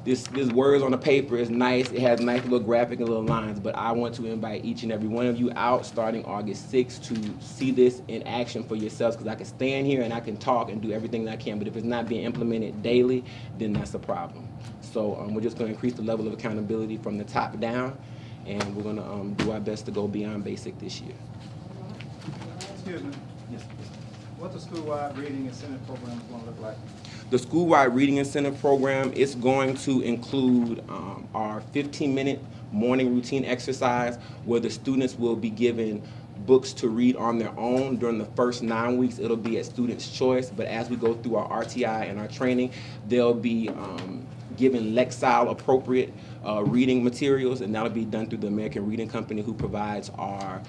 this words on the paper is nice. It has nice little graphic and little lines, but I want to invite each and every one of you out starting August 6th to see this in action for yourselves, because I can stand here and I can talk and do everything that I can, but if it's not being implemented daily, then that's a problem. So we're just going to increase the level of accountability from the top down, and we're going to do our best to go beyond basic this year. Excuse me. Yes. What's the school-wide reading incentive program going to look like? The school-wide reading incentive program is going to include our 15-minute morning routine exercise, where the students will be given books to read on their own. During the first 9 weeks, it'll be at students' choice, but as we go through our RTI and our training, they'll be given Lexile appropriate reading materials, and that'll be done through the American Reading Company, who provides our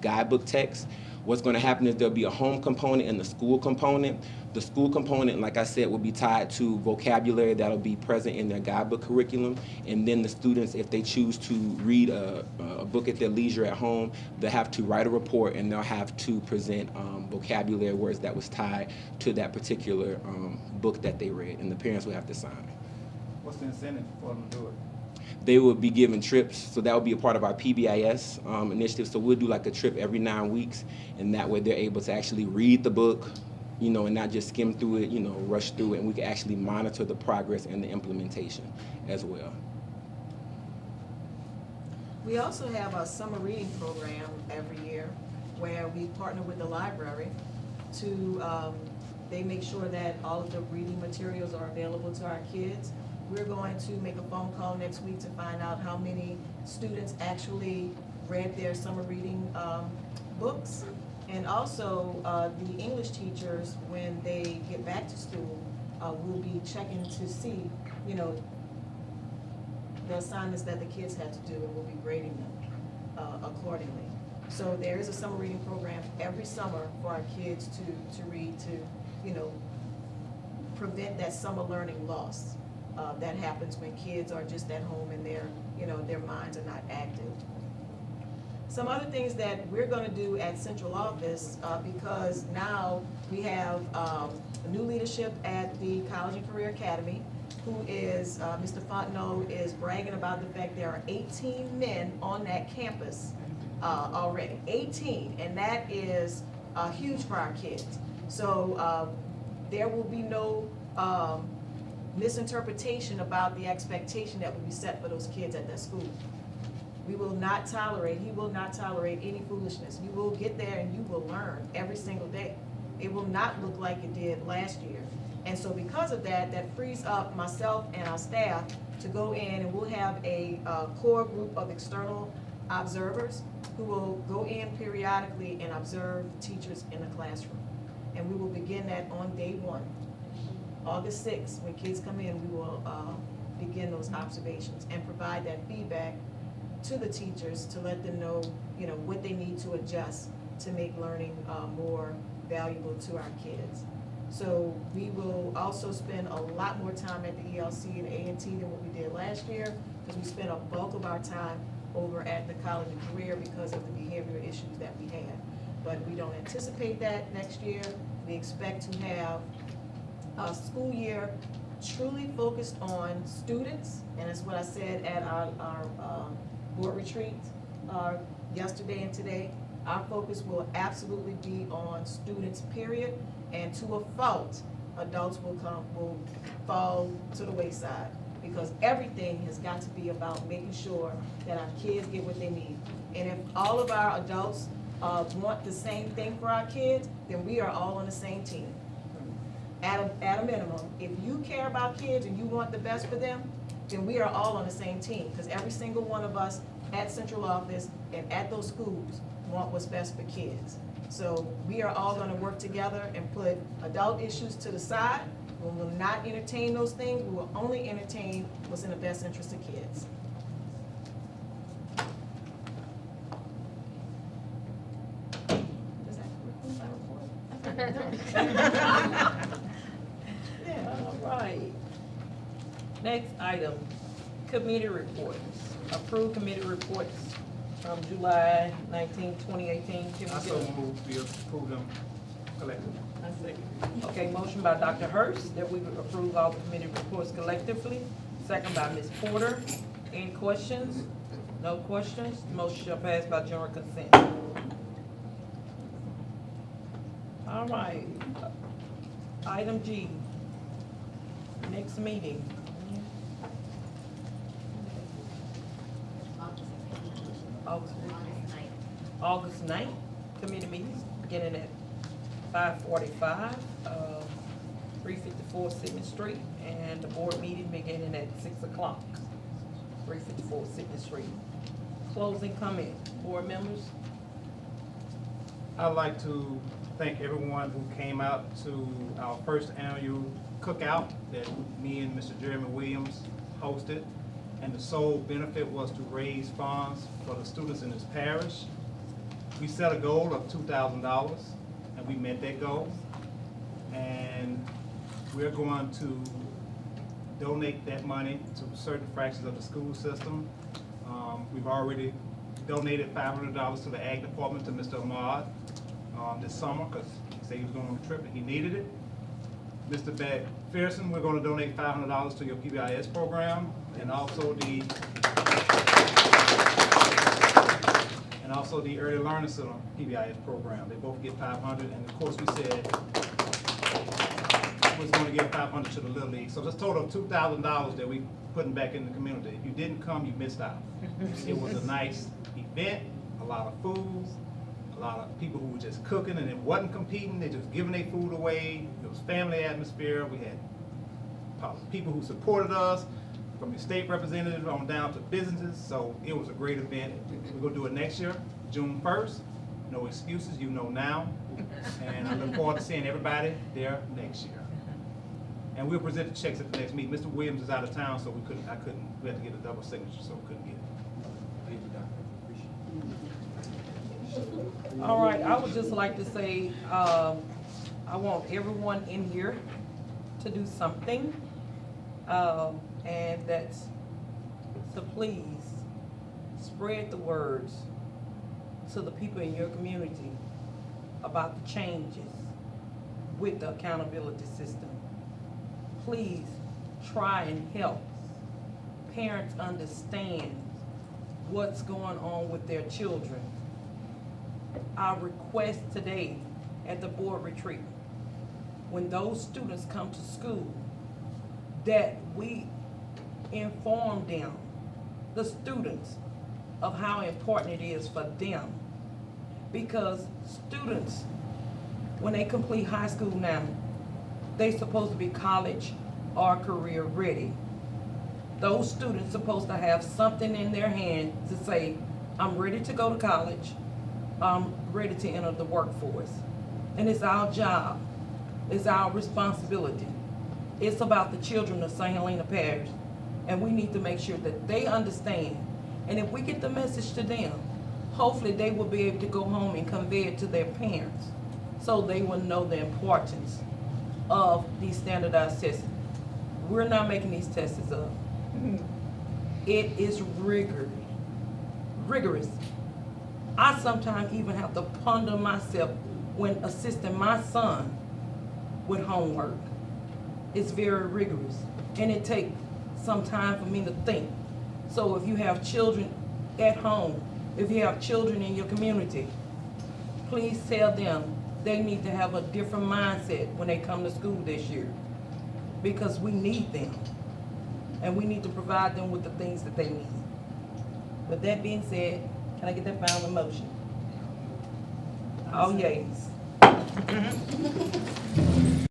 guidebook text. What's going to happen is there'll be a home component and the school component. The school component, like I said, will be tied to vocabulary that'll be present in their guidebook curriculum. And then the students, if they choose to read a book at their leisure at home, they'll have to write a report, and they'll have to present vocabulary words that was tied to that particular book that they read, and the parents will have to sign. What's the incentive for them to do it? They will be given trips, so that will be a part of our PBIS initiative. So we'll do like a trip every 9 weeks, and that way they're able to actually read the book, and not just skim through it, rush through it, and we can actually monitor the progress and the implementation as well. We also have a summer reading program every year where we partner with the library to, they make sure that all of the reading materials are available to our kids. We're going to make a phone call next week to find out how many students actually read their summer reading books, And also, the English teachers, when they get back to school, will be checking to see, you know, the assignments that the kids had to do, and we'll be grading them accordingly. So there is a summer reading program every summer for our kids to read, to, you know, prevent that summer learning loss that happens when kids are just at home and their minds are not active. Some other things that we're gonna do at central office, because now we have new leadership at the College and Career Academy, who is, Mr. Fontenot is bragging about the fact there are 18 men on that campus already, 18, and that is huge for our kids. So there will be no misinterpretation about the expectation that will be set for those kids at that school. We will not tolerate, he will not tolerate any foolishness. You will get there and you will learn every single day. It will not look like it did last year. And so because of that, that frees up myself and our staff to go in, and we'll have a core group of external observers who will go in periodically and observe teachers in the classroom. And we will begin that on day 1. August 6th, when kids come in, we will begin those observations and provide that feedback to the teachers to let them know, you know, what they need to adjust to make learning more valuable to our kids. So we will also spend a lot more time at the ELC and A&T than what we did last year, because we spent a bulk of our time over at the College and Career because of the behavioral issues that we had. But we don't anticipate that next year. We expect to have a school year truly focused on students, and that's what I said at our board retreat yesterday and today. Our focus will absolutely be on students, period, and to a fault, adults will fall to the wayside, because everything has got to be about making sure that our kids get what they need. And if all of our adults want the same thing for our kids, then we are all on the same team. At a minimum, if you care about kids and you want the best for them, then we are all on the same team, because every single one of us at central office and at those schools want what's best for kids. So we are all gonna work together and put adult issues to the side. We will not entertain those things. We will only entertain what's in the best interest of kids. Does that conclude my report? All right. Next item, committee reports. Approved committee reports from July 19, 2018. Can we I get so a- move, we approve them collectively. Okay, motion by Dr. Hurst that we approve all the committee reports collectively. Second by Ms. Porter. Any questions? No questions? Motion shall pass by general consent. All right. Item G. Next meeting. August 9th, committee meetings beginning at 5:45, 354 Sydney Street, and the board meeting beginning at 6 o'clock, 354 Sydney Street. Closing comment, board members? I'd like to thank everyone who came out to our first annual cookout that me and Mr. Jeremy Williams hosted. And the sole benefit was to raise funds for the students in this parish. We set a goal of $2,000, and we met that goal. And we're going to donate that money to certain fractions of the school system. We've already donated $500 to the Ag Department to Mr. Ahmad this summer, because he said he was going on a trip and he needed it. Mr. McPherson, we're going to donate $500 to your PBIS program, and also the Early Learning Center PBIS program. They both get $500, and of course we said we was going to give $500 to the Little League. So that's a total of $2,000 that we putting back in the community. If you didn't come, you missed out. It was a nice event, a lot of food, a lot of people who were just cooking and it wasn't competing, they just giving their food away. It was family atmosphere. We had people who supported us, from the state representatives on down to businesses, so it was a great event. We're gonna do it next year, June 1st. No excuses, you know now. And I look forward to seeing everybody there next year. And we'll present the checks at the next meeting. Mr. Williams is out of town, so we had to get a double signature, so we couldn't get it. Thank you, Doctor. All right, I would just like to say, I want everyone in here to do something, and that's to please spread the words to the people in your community about the changes with the accountability system. Please try and help parents understand what's going on with their children. Our request today at the board retreat, when those students come to school, that we inform them, the students, of how important it is for them. Because students, when they complete high school now, they supposed to be college or career ready. Those students supposed to have something in their hand to say, I'm ready to go to college, I'm ready to enter the workforce. And it's our job, it's our responsibility. It's about the children of St. Helena Parish, and we need to make sure that they understand. And if we get the message to them, hopefully they will be able to go home and convey it to their parents, so they will know the importance of these standardized tests. We're not making these tests up. It is rigorous. I sometimes even have to ponder myself when assisting my son with homework. It's very rigorous, and it takes some time for me to think. So if you have children at home, if you have children in your community, please tell them they need to have a different mindset when they come to school this year, because we need them, and we need to provide them with the things that they need. With that being said, can I get that final motion? All yeas.